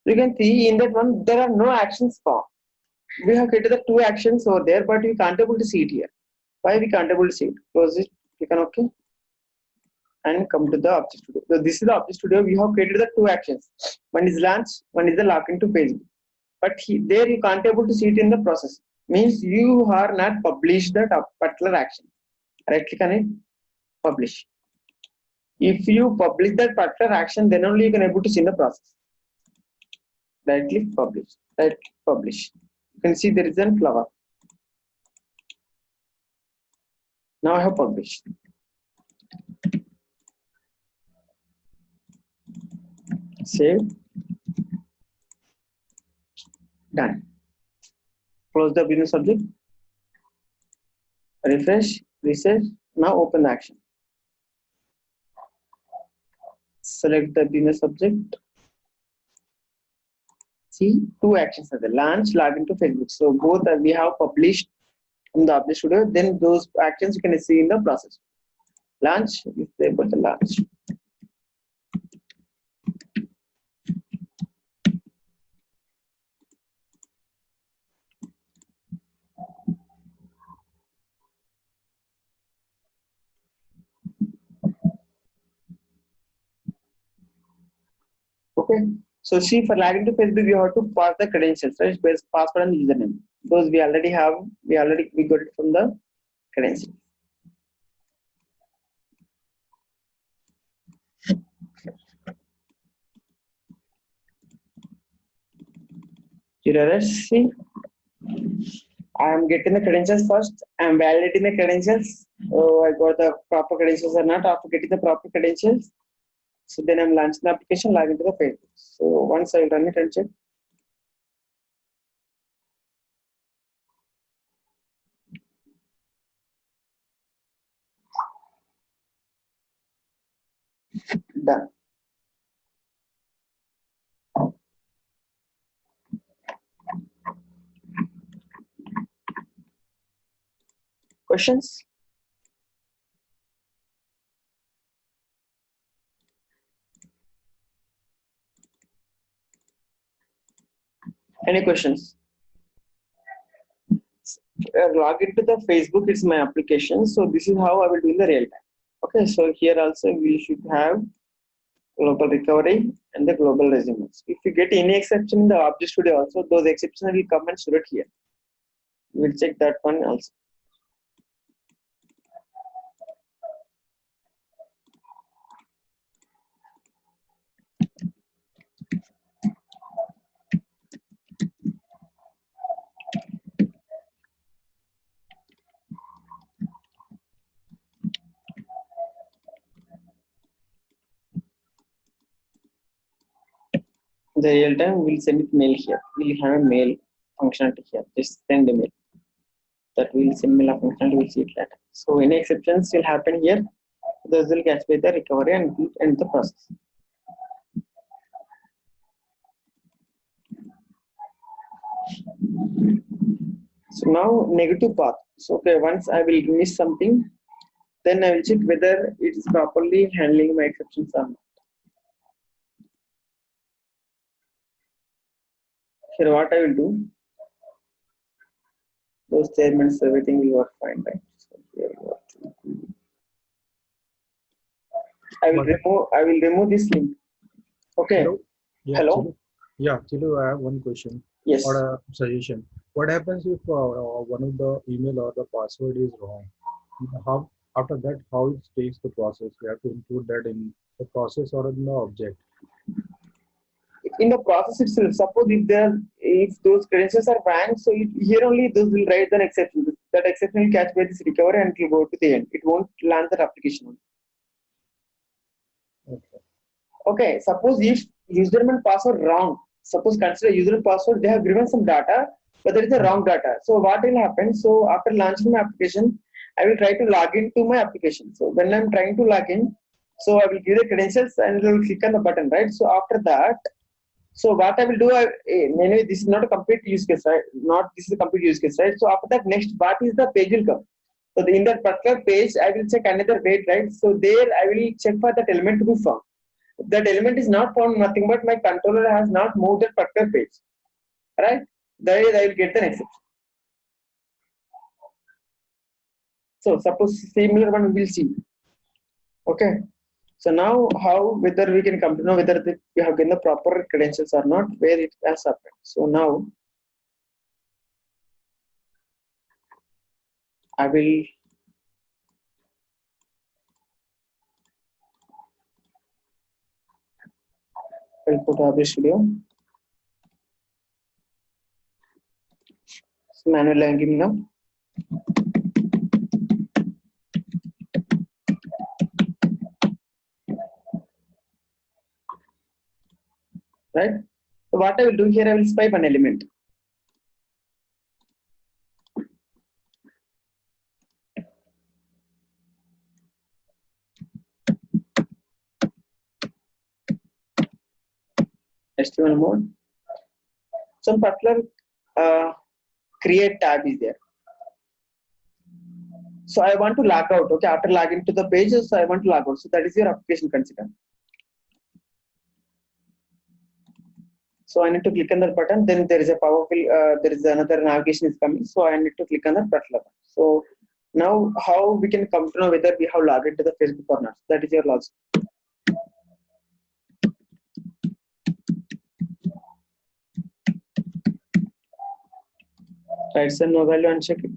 S1: You can see in that one, there are no actions formed. We have created the two actions over there, but we can't able to see it here. Why we can't able to see it? Close it, click on OK. And come to the Object Studio. So this is the Object Studio. We have created the two actions. One is launch, one is the login to Facebook. But there you can't able to see it in the process. Means you are not published that particular action. Right click on it, publish. If you publish that particular action, then only you can able to see the process. Right click publish. Right click publish. You can see there is a flower. Now I have published. Save. Done. Close the business object. Refresh. Reset. Now open the action. Select the business object. See, two actions are there. Launch, log into Facebook. So both we have published in the Object Studio. Then those actions you can see in the process. Launch is able to launch. Okay. So see, for logging to Facebook, you have to pass the credentials, right? Password and username. Those we already have. We got it from the credentials. See, I am getting the credentials first. I am validating the credentials. Oh, I got the proper credentials or not. After getting the proper credentials, so then I'm launching the application, log into the Facebook. So once I will run it and check. Done. Questions? Any questions? Log into the Facebook. It's my application. So this is how I will do in the real time. Okay. So here also we should have global recovery and the global resumes. If you get any exception in the Object Studio also, those exceptions will come and show it here. We'll check that one also. The real time we'll send it mail here. We'll have a mail functionality here. Just send a mail. That will send mail functionality. We'll see it later. So any exceptions will happen here. Those will catch by the recovery and will end the process. So now negative path. So okay, once I will miss something, then I will check whether it is properly handling my exceptions or not. Here what I will do, those statements, everything will work fine, right? So here what I will remove this link. Okay.
S2: Hello? Yeah,
S1: Hello?
S2: Chilu. Yeah, Chilu, I have one question
S1: Yes.
S2: or a suggestion. What happens if one of the email or the password is wrong? How after that, how it takes the process? We have to include that in the process or in the object.
S1: In the process itself, suppose if those credentials are banned, so here only those will write an exception. That exception will catch by this recovery and it will go to the end. It won't land that application.
S2: Okay.
S1: Okay, suppose if username and password wrong, suppose consider user and password, they have given some data, but there is a wrong data. So what will happen? So after launching my application, I will try to log into my application. So when I'm trying to log in, so I will give the credentials and I will click on the button, right? So after that, so what I will do, anyway, this is not a complete use case, right? This is a complete use case, right? So after that, next, what is the page will come? So in that particular page, I will check another page, right? So there I will check for that element to be found. If that element is not found, nothing but my controller has not moved that particular page, right? There I will get the exception. So suppose similar one we will see. Okay. So now whether we can come to know whether we have given the proper credentials or not, where it has happened. So now I will I'll go to Abre Studio. So manual logging now. Right. So what I will do here, I will spy one element. HTML mode. Some particular create tab is there. So I want to log out. Okay, after logging to the page, so I want to log out. So that is your application consider. So I need to click on that button. Then there is a powerful. There is another navigation is coming. So I need to click on that button. So now how we can come to know whether we have logged into the Facebook or not. That is your logic. Right, send no value and check it.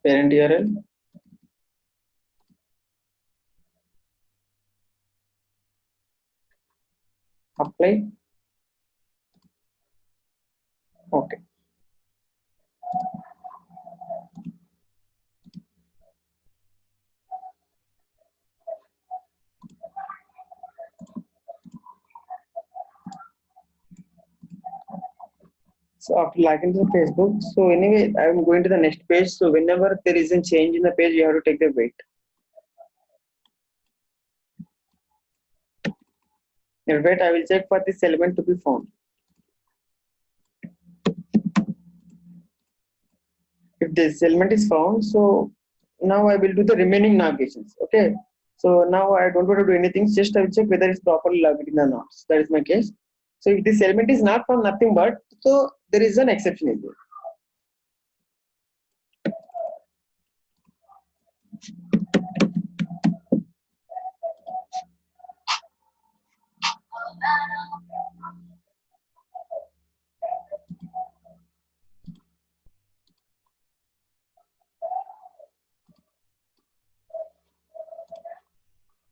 S1: Parent URL. Apply. Okay. So after logging to the Facebook, so anyway, I'm going to the next page. So whenever there is a change in the page, you have to take the wait. In wait, I will check for this element to be found. If this element is found, so now I will do the remaining navigations. Okay. So now I don't want to do anything. Just I will check whether it's properly logged in or not. So that is my case. So if this element is not found, nothing but, so there is an exception in there.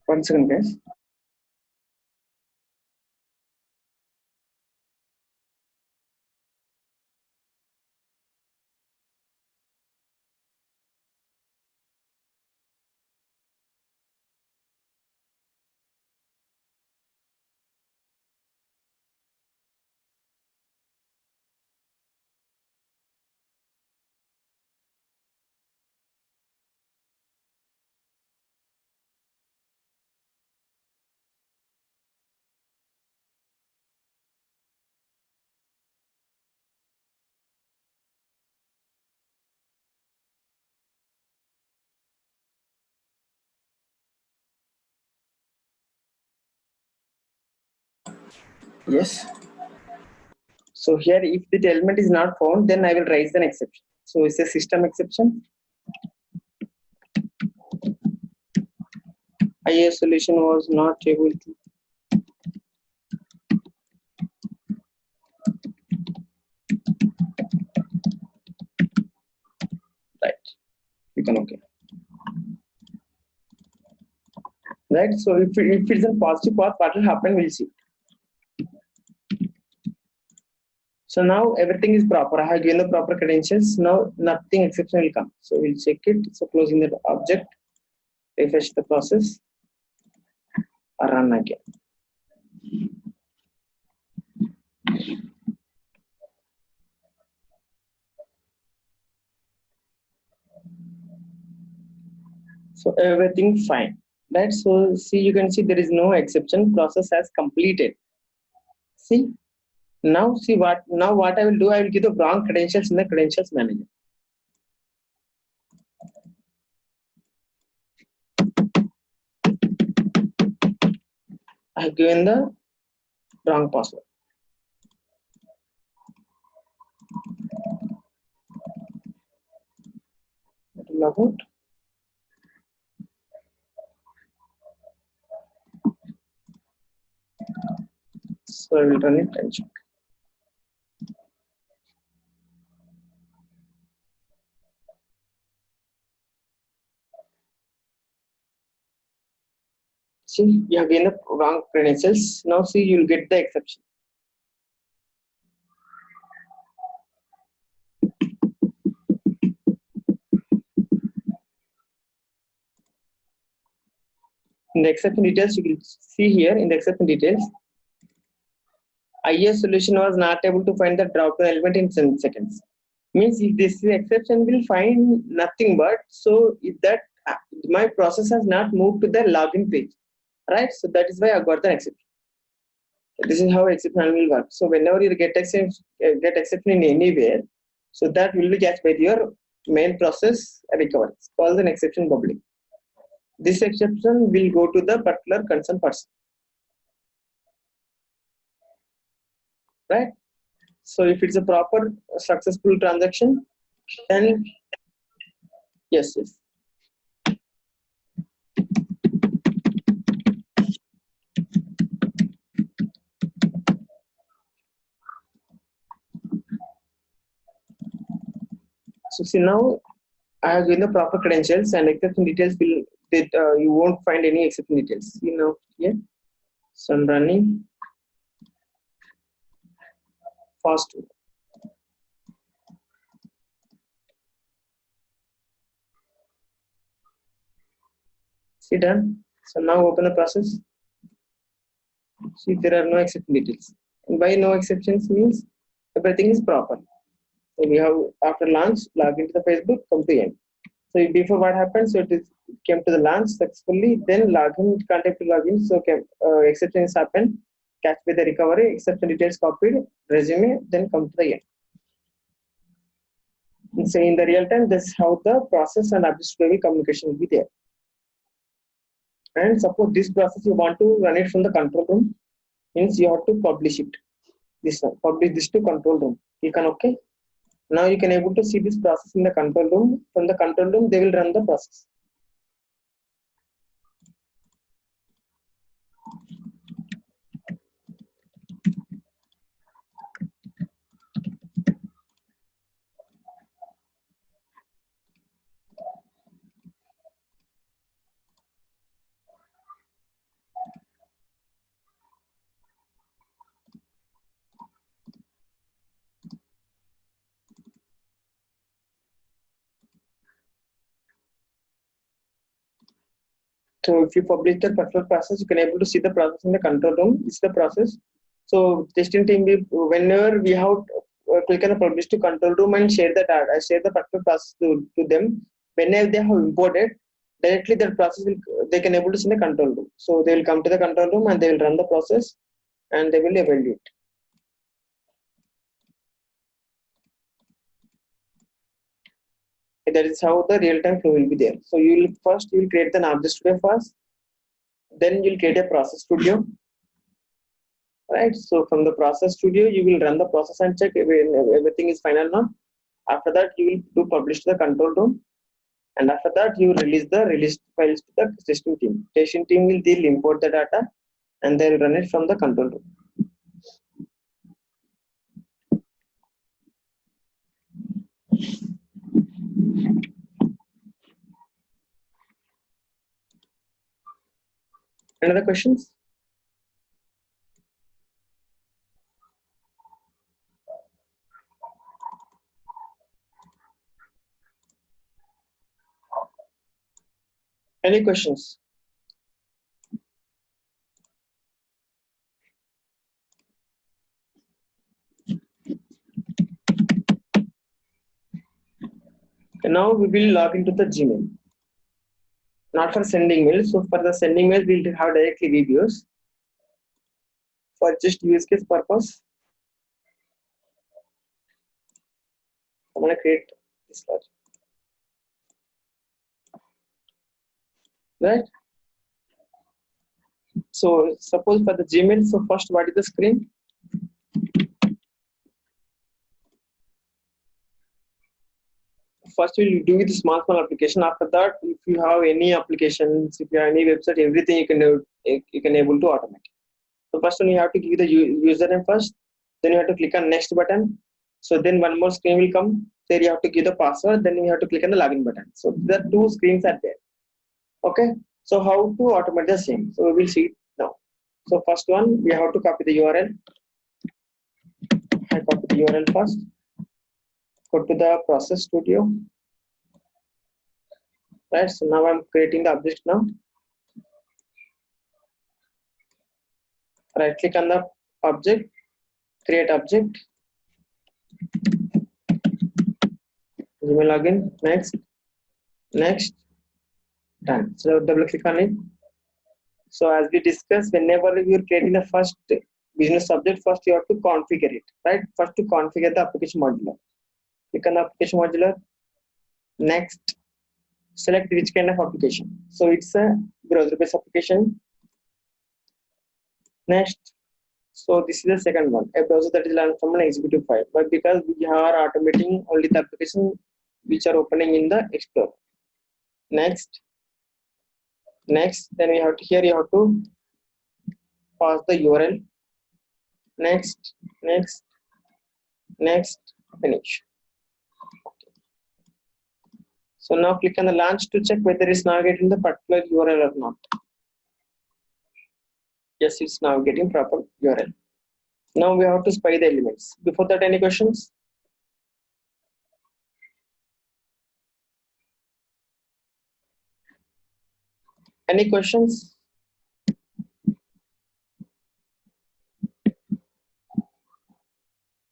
S1: One second, guys. Yes. So here, if the element is not found, then I will raise an exception. So it's a system exception. IIS solution was not able to. Right. You can okay. Right. So if it's a positive path, what will happen? We'll see. So now everything is proper. I have given the proper credentials. Now nothing exception will come. So we'll check it. So closing the object, refresh the process, run again. So everything fine. Right. So see, you can see there is no exception. Process has completed. See. Now see what I will do. I will give the wrong credentials in the credentials manager. I have given the wrong password. Log out. So I will run it and check. See, you have given the wrong credentials. Now see, you'll get the exception. In the exception details, you will see here in the exception details, IS solution was not able to find the drop-down element in 10 seconds. Means if this exception will find nothing but, so if that my process has not moved to the login page, right? So that is why I got the exception. This is how exception will work. So whenever you get exception in anywhere, so that will be catched by your main process recovery. It's called an exception public. This exception will go to the particular concerned person, right? So if it's a proper successful transaction, then yes. So see, now I have given the proper credentials and exception details will that you won't find any exception details. You know here. So I'm running fast. See done. So now open the process. See, there are no exception details. And by no exceptions means everything is proper. So we have after launch log into the Facebook, come to end. So before what happened? So it came to the launch successfully. Then login, contact to login. So exceptions happened. Catch with the recovery. Exception details copied. Resume. Then come to the end. And so in the real time, this is how the process and object communication will be there. And suppose this process you want to run it from the control room, means you have to publish it. This one, publish this to control room. You can okay. Now you can able to see this process in the control room. From the control room, they will run the process. So if you publish the particular process, you can able to see the process in the control room. This is the process. So testing team, whenever we have click on the publish to control room and share the data, share the particular process to them. Whenever they have imported, directly that process will they can able to see the control room. So they will come to the control room and they will run the process and they will evaluate. That is how the real-time flow will be there. So you will create an object studio first, then you'll create a process studio, right? So from the process studio, you will run the process and check if everything is final now. After that, you will do publish to the control room, and after that, you will release the released files to the testing team. Testing team will they'll import the data, and they'll run it from the control room. Any other questions? Any questions? Okay, now we will log into the Gmail. Not for sending mails. So for the sending mails, we'll have directly videos. For just use case purpose, I'm gonna create this logic. Right? So suppose for the Gmail, so first what is the screen? First we'll do with small application. After that, if you have any applications, if you have any website, everything you can do, you can able to automate. So first one you have to give the username first, then you have to click on next button. So then one more screen will come. There you have to give the password, then you have to click on the login button. So the two screens are there. Okay. So how to automate the same? So we will see it now. So first one, we have to copy the URL. I copy the URL first. Go to the Process Studio. Right. So now I'm creating the object now. Right click on the object, create object. Gmail login. Next. Done. So double click on it. So as we discussed, whenever you're creating the first business object, first you have to configure it, right? First to configure the application modular. Click on the application modular. Next, select which kind of application. So it's a browser-based application. Next, so this is the second one, a browser that is launched from an executive file. But because we are automating only the application which are opening in the Explorer. Next, then we have to, here you have to pass the URL. Next, finish. Okay. So now click on the launch to check whether it's navigating the particular URL or not. Yes, it's navigating proper URL. Now we have to spy the elements. Before that, any questions? Any questions?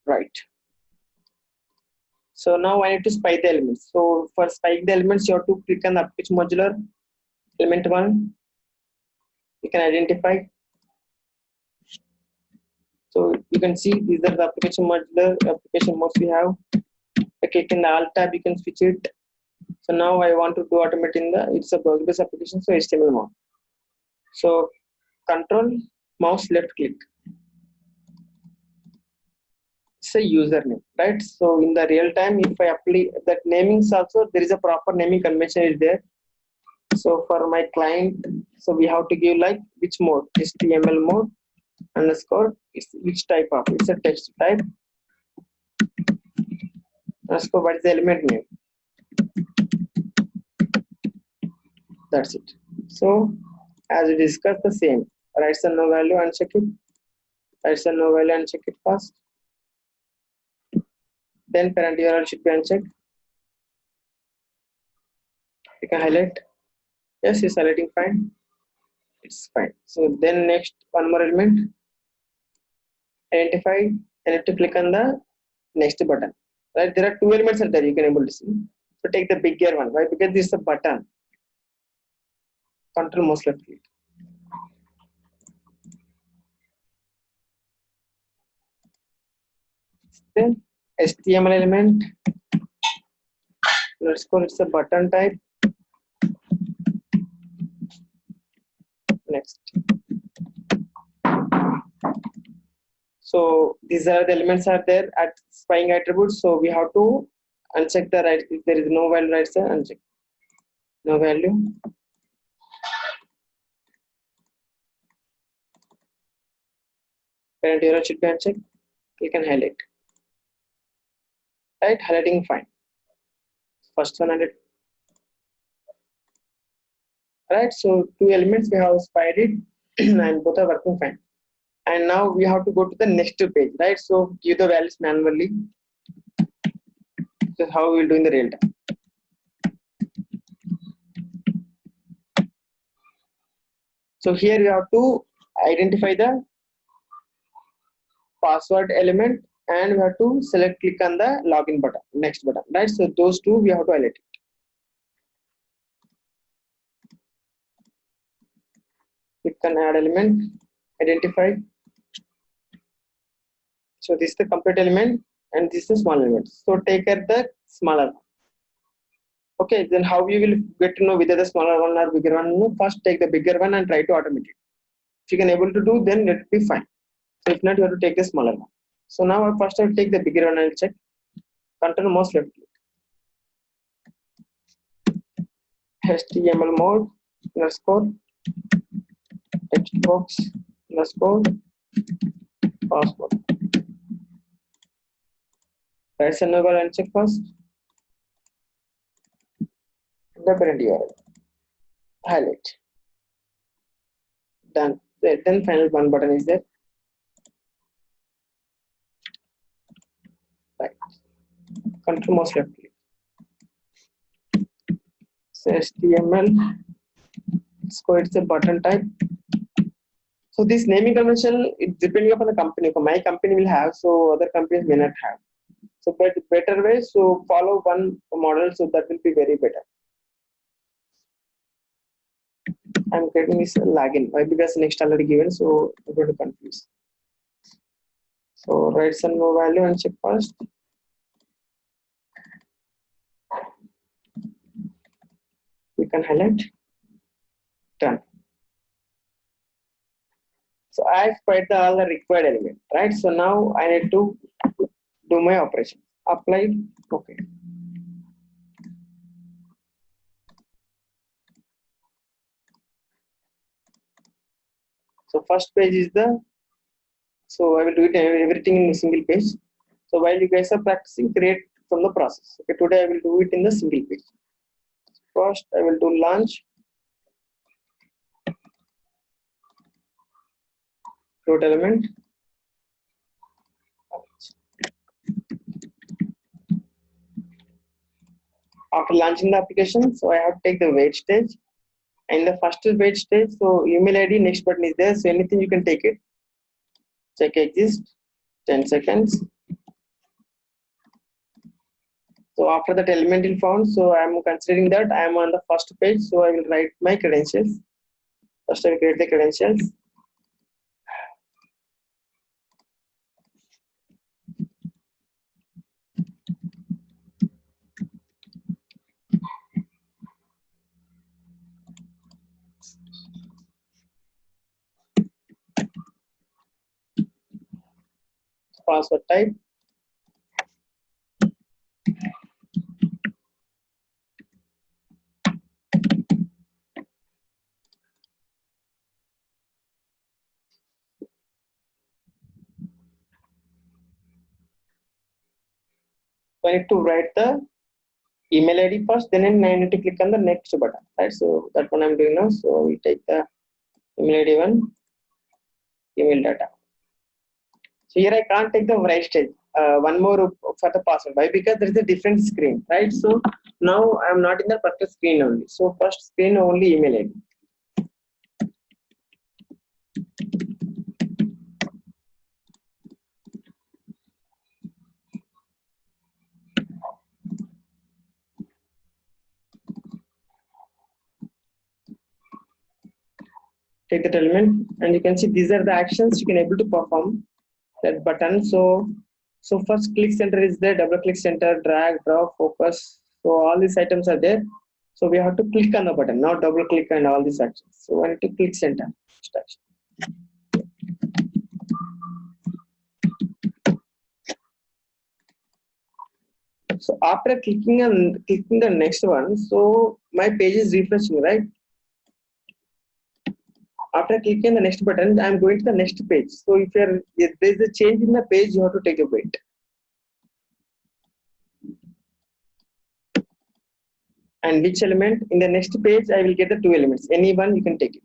S1: Right. So now I need to spy the elements. So for spying the elements, you have to click on the application modular, element 1. You can identify. So you can see these are the application modular application modes we have. I click in the Alt tab, you can switch it. So now I want to do automate in the, it's a browser-based application, so HTML mode. So control mouse left click. It's a username, right? So in the real time, if I apply that namings also, there is a proper naming convention is there. So for my client, so we have to give like which mode, HTML mode underscore, it's which type of, it's a text type. Underscore, what is the element name? That's it. So as we discussed the same, write some no value and check it. Write some no value and check it first. Then parent URL should be unchecked. You can highlight. Yes, it's highlighting fine. It's fine. So then next one more element. Identify. I need to click on the next button. Right? There are two elements are there you can able to see. So take the bigger one. Why? Because this is a button. Control mouse left click. Then HTML element. Let's call it's a button type. Next. So these are the elements are there at spying attributes. So we have to uncheck the right. If there is no value, right sir, uncheck. No value. Parent URL should be unchecked. You can highlight. Right, highlighting fine. First one and it. Right, so two elements we have spied it and both are working fine. And now we have to go to the next page, right? So give the values manually. This is how we will do in the real time. So here you have to identify the password element and we have to select click on the login button, next button, right? So those two we have to highlight it. Click on add element, identify. So this is the complete element and this is the small element. So take at the smaller one. Okay, then how you will get to know whether the smaller one or bigger one? No, first take the bigger one and try to automate it. If you can able to do, then it will be fine. So if not, you have to take the smaller one. So now first I will take the bigger one and check. Control mouse left click. HTML mode underscore text box underscore password. Write some number and check first. The parent URL. Highlight. Done. Then final one button is there. Right. Control mouse left click. So HTML. It's a button type. So this naming convention, it's depending upon the company. So my company will have, so other companies may not have. So but better way, so follow one model, so that will be very better. I'm getting this login. Why? Because next already given, so I'm going to confuse. So write some no value and check first. We can highlight. Done. So I've quite all the required element, right? So now I need to do my operation. Applied. Okay. So first page is the. So I will do it everything in a single page. So while you guys are practicing, create from the process. Okay. Today I will do it in the single page. First I will do launch. Root element. After launching the application, so I have to take the wait stage. And the first wait stage, so email ID next button is there. So anything you can take it. Check exist. 10 seconds. So after that element is found, so I am considering that I am on the first page. So I will write my credentials. First I will create the credentials. Password type. So I need to write the email ID first, then I need to click on the next button, right? So that one I'm doing now. So we take the email ID one, email data. So here I can't take the right stage. One more for the password. Why? Because there is a different screen, right? So now I'm not in the particular screen only. So first screen only email ID. Take that element, and you can see these are the actions you can able to perform that button. So first click center is there, double click center, drag, drop, focus. So all these items are there. So we have to click on the button, not double click and all these actions. So I need to click center. So after clicking the next one, so my page is refreshing, right? After clicking the next button, I'm going to the next page. So if there's a change in the page, you have to take a wait. And which element in the next page, I will get the two elements. Any one you can take it.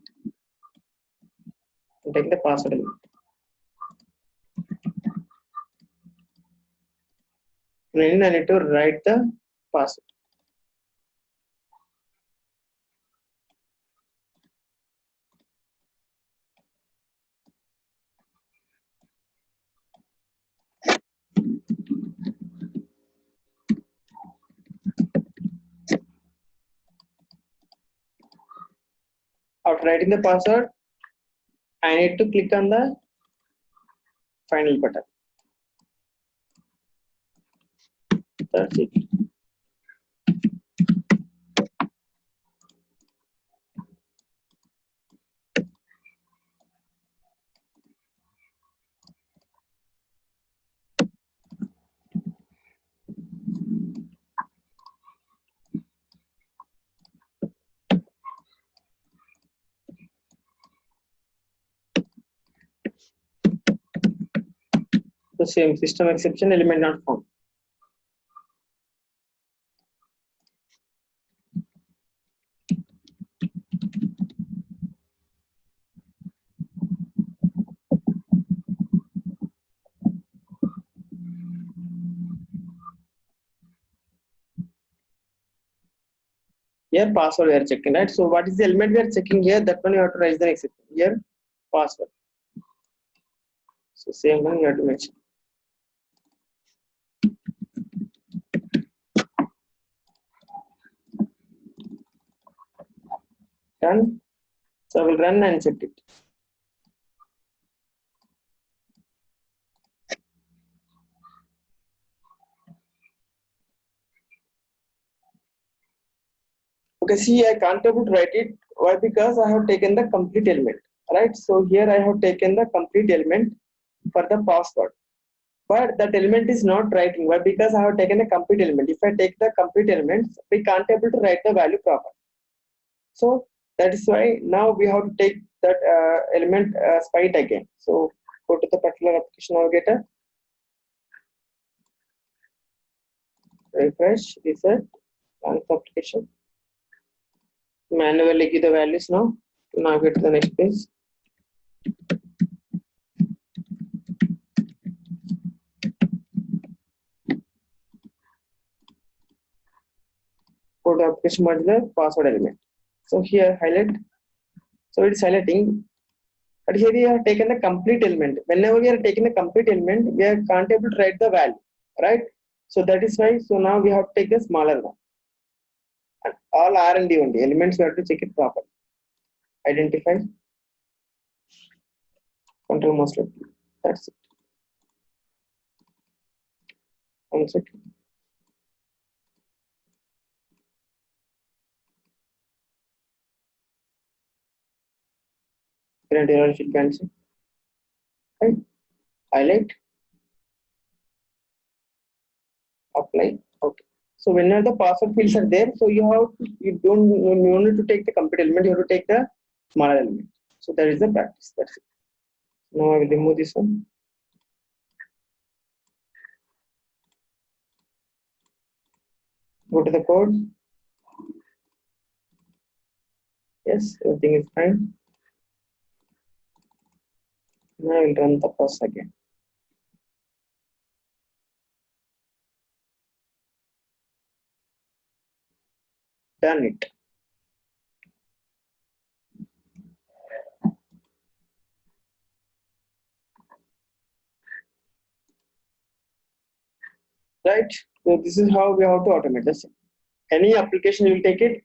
S1: Take the password element. And then I need to write the password. After writing the password, I need to click on the final button. That's it. The same system exception element not found. Here password we are checking, right? So what is the element we are checking here? That one you have to raise the exception. Here password. So same one you have to mention. Done. So I will run and check it. Okay, see, I can't able to write it. Why? Because I have taken the complete element, right? So here I have taken the complete element for the password, but that element is not writing. Why? Because I have taken a complete element. If I take the complete elements, we can't able to write the value proper. So that is why now we have to take that element spite again. So go to the particular application navigator, refresh, reset, launch the application. Manually give the values now to navigate to the next page. Go to application modular password element. So here highlight. So it is highlighting. But here we have taken the complete element. Whenever we are taking the complete element, we are can't able to write the value, right? So that is why. So now we have to take the smaller one. And all R&D only elements we have to check it properly. Identify. Control mouse left. That's it. One second. Current error should cancel. Right. Highlight. Apply. Okay. So whenever the password fields are there, so you need to take the complete element, you have to take the smaller element. So that is the practice. That's it. Now I will remove this one. Go to the code. Yes, everything is fine. Now I will run the process again. Done it. Right. So this is how we have to automate this. Any application you will take it.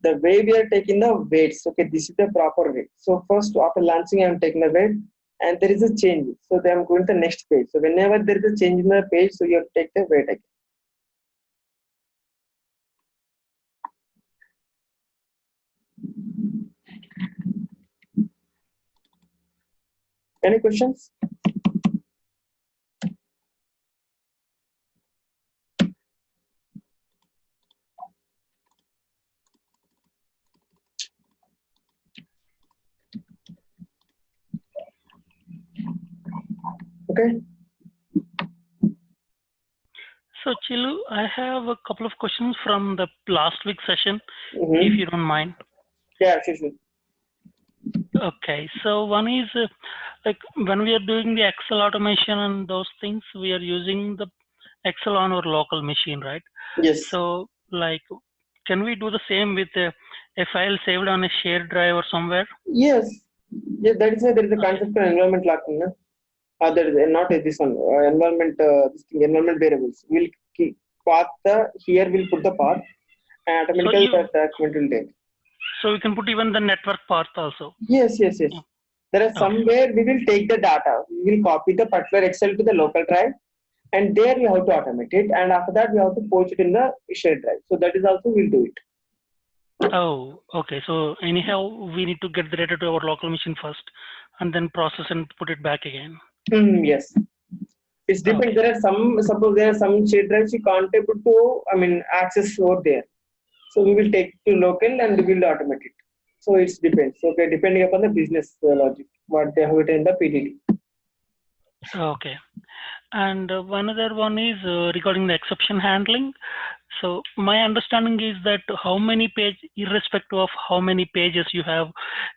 S1: The way we are taking the weights. Okay, this is the proper way. So first after launching, I am taking the weight, and there is a change. So then I'm going to the next page. So whenever there is a change in the page, so you have to take the weight again. Any questions? Okay.
S4: So Chilu, I have a couple of questions from the last week session,
S1: Mm-hmm.
S4: if you don't mind.
S1: Yeah, sure.
S4: Okay, so one is like when we are doing the Excel automation and those things, we are using the Excel on our local machine, right?
S1: Yes.
S4: So like, can we do the same with a file saved on a shared drive or somewhere?
S1: Yes. Yeah, that is why there is a concept of environment locking. There is not this one. Environment. This thing, environment variables. We'll keep path. Here we'll put the path, and automatically the document will take.
S4: So we can put even the network path also.
S1: Yes. There are somewhere we will take the data. We will copy the particular Excel to the local drive, and there we have to automate it. And after that, we have to poach it in the shared drive. So that is also we'll do it.
S4: Oh, okay. So anyhow, we need to get the data to our local machine first, and then process and put it back again.
S1: Yes. It's depends.
S4: Okay.
S1: There are some. Suppose there are some shared drives you can't able to. Access over there. So we will take to local and we will automate it. So it depends. Okay, depending upon the business logic, what they have written in the PDD.
S4: Okay. And one other one is regarding the exception handling. So my understanding is that how many pages, irrespective of how many pages you have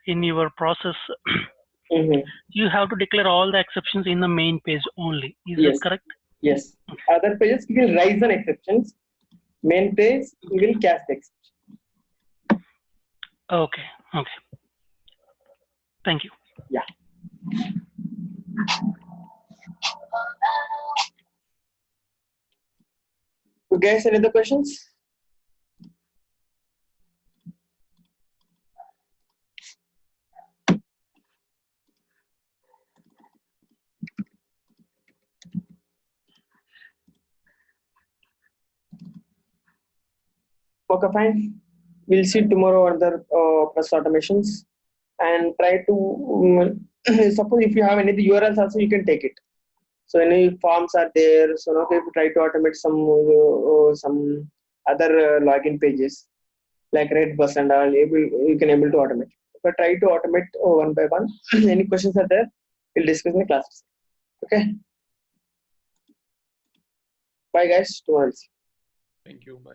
S4: in your process, you have to declare all the exceptions in the main page only. Is that correct?
S1: Yes. Other pages we will raise the exceptions. Main page we will catch the exception.
S4: Okay. Okay. Thank you.
S1: You guys, any other questions? Okay, fine. We'll see tomorrow other process automations and try to suppose if you have any URLs also you can take it. So any forms are there. So now if you try to automate some other login pages like Redbus and all, you can able to automate. But try to automate one by one. Any questions are there? We'll discuss in the classes. Okay. Bye guys. Tomorrow.
S3: Thank you. Bye.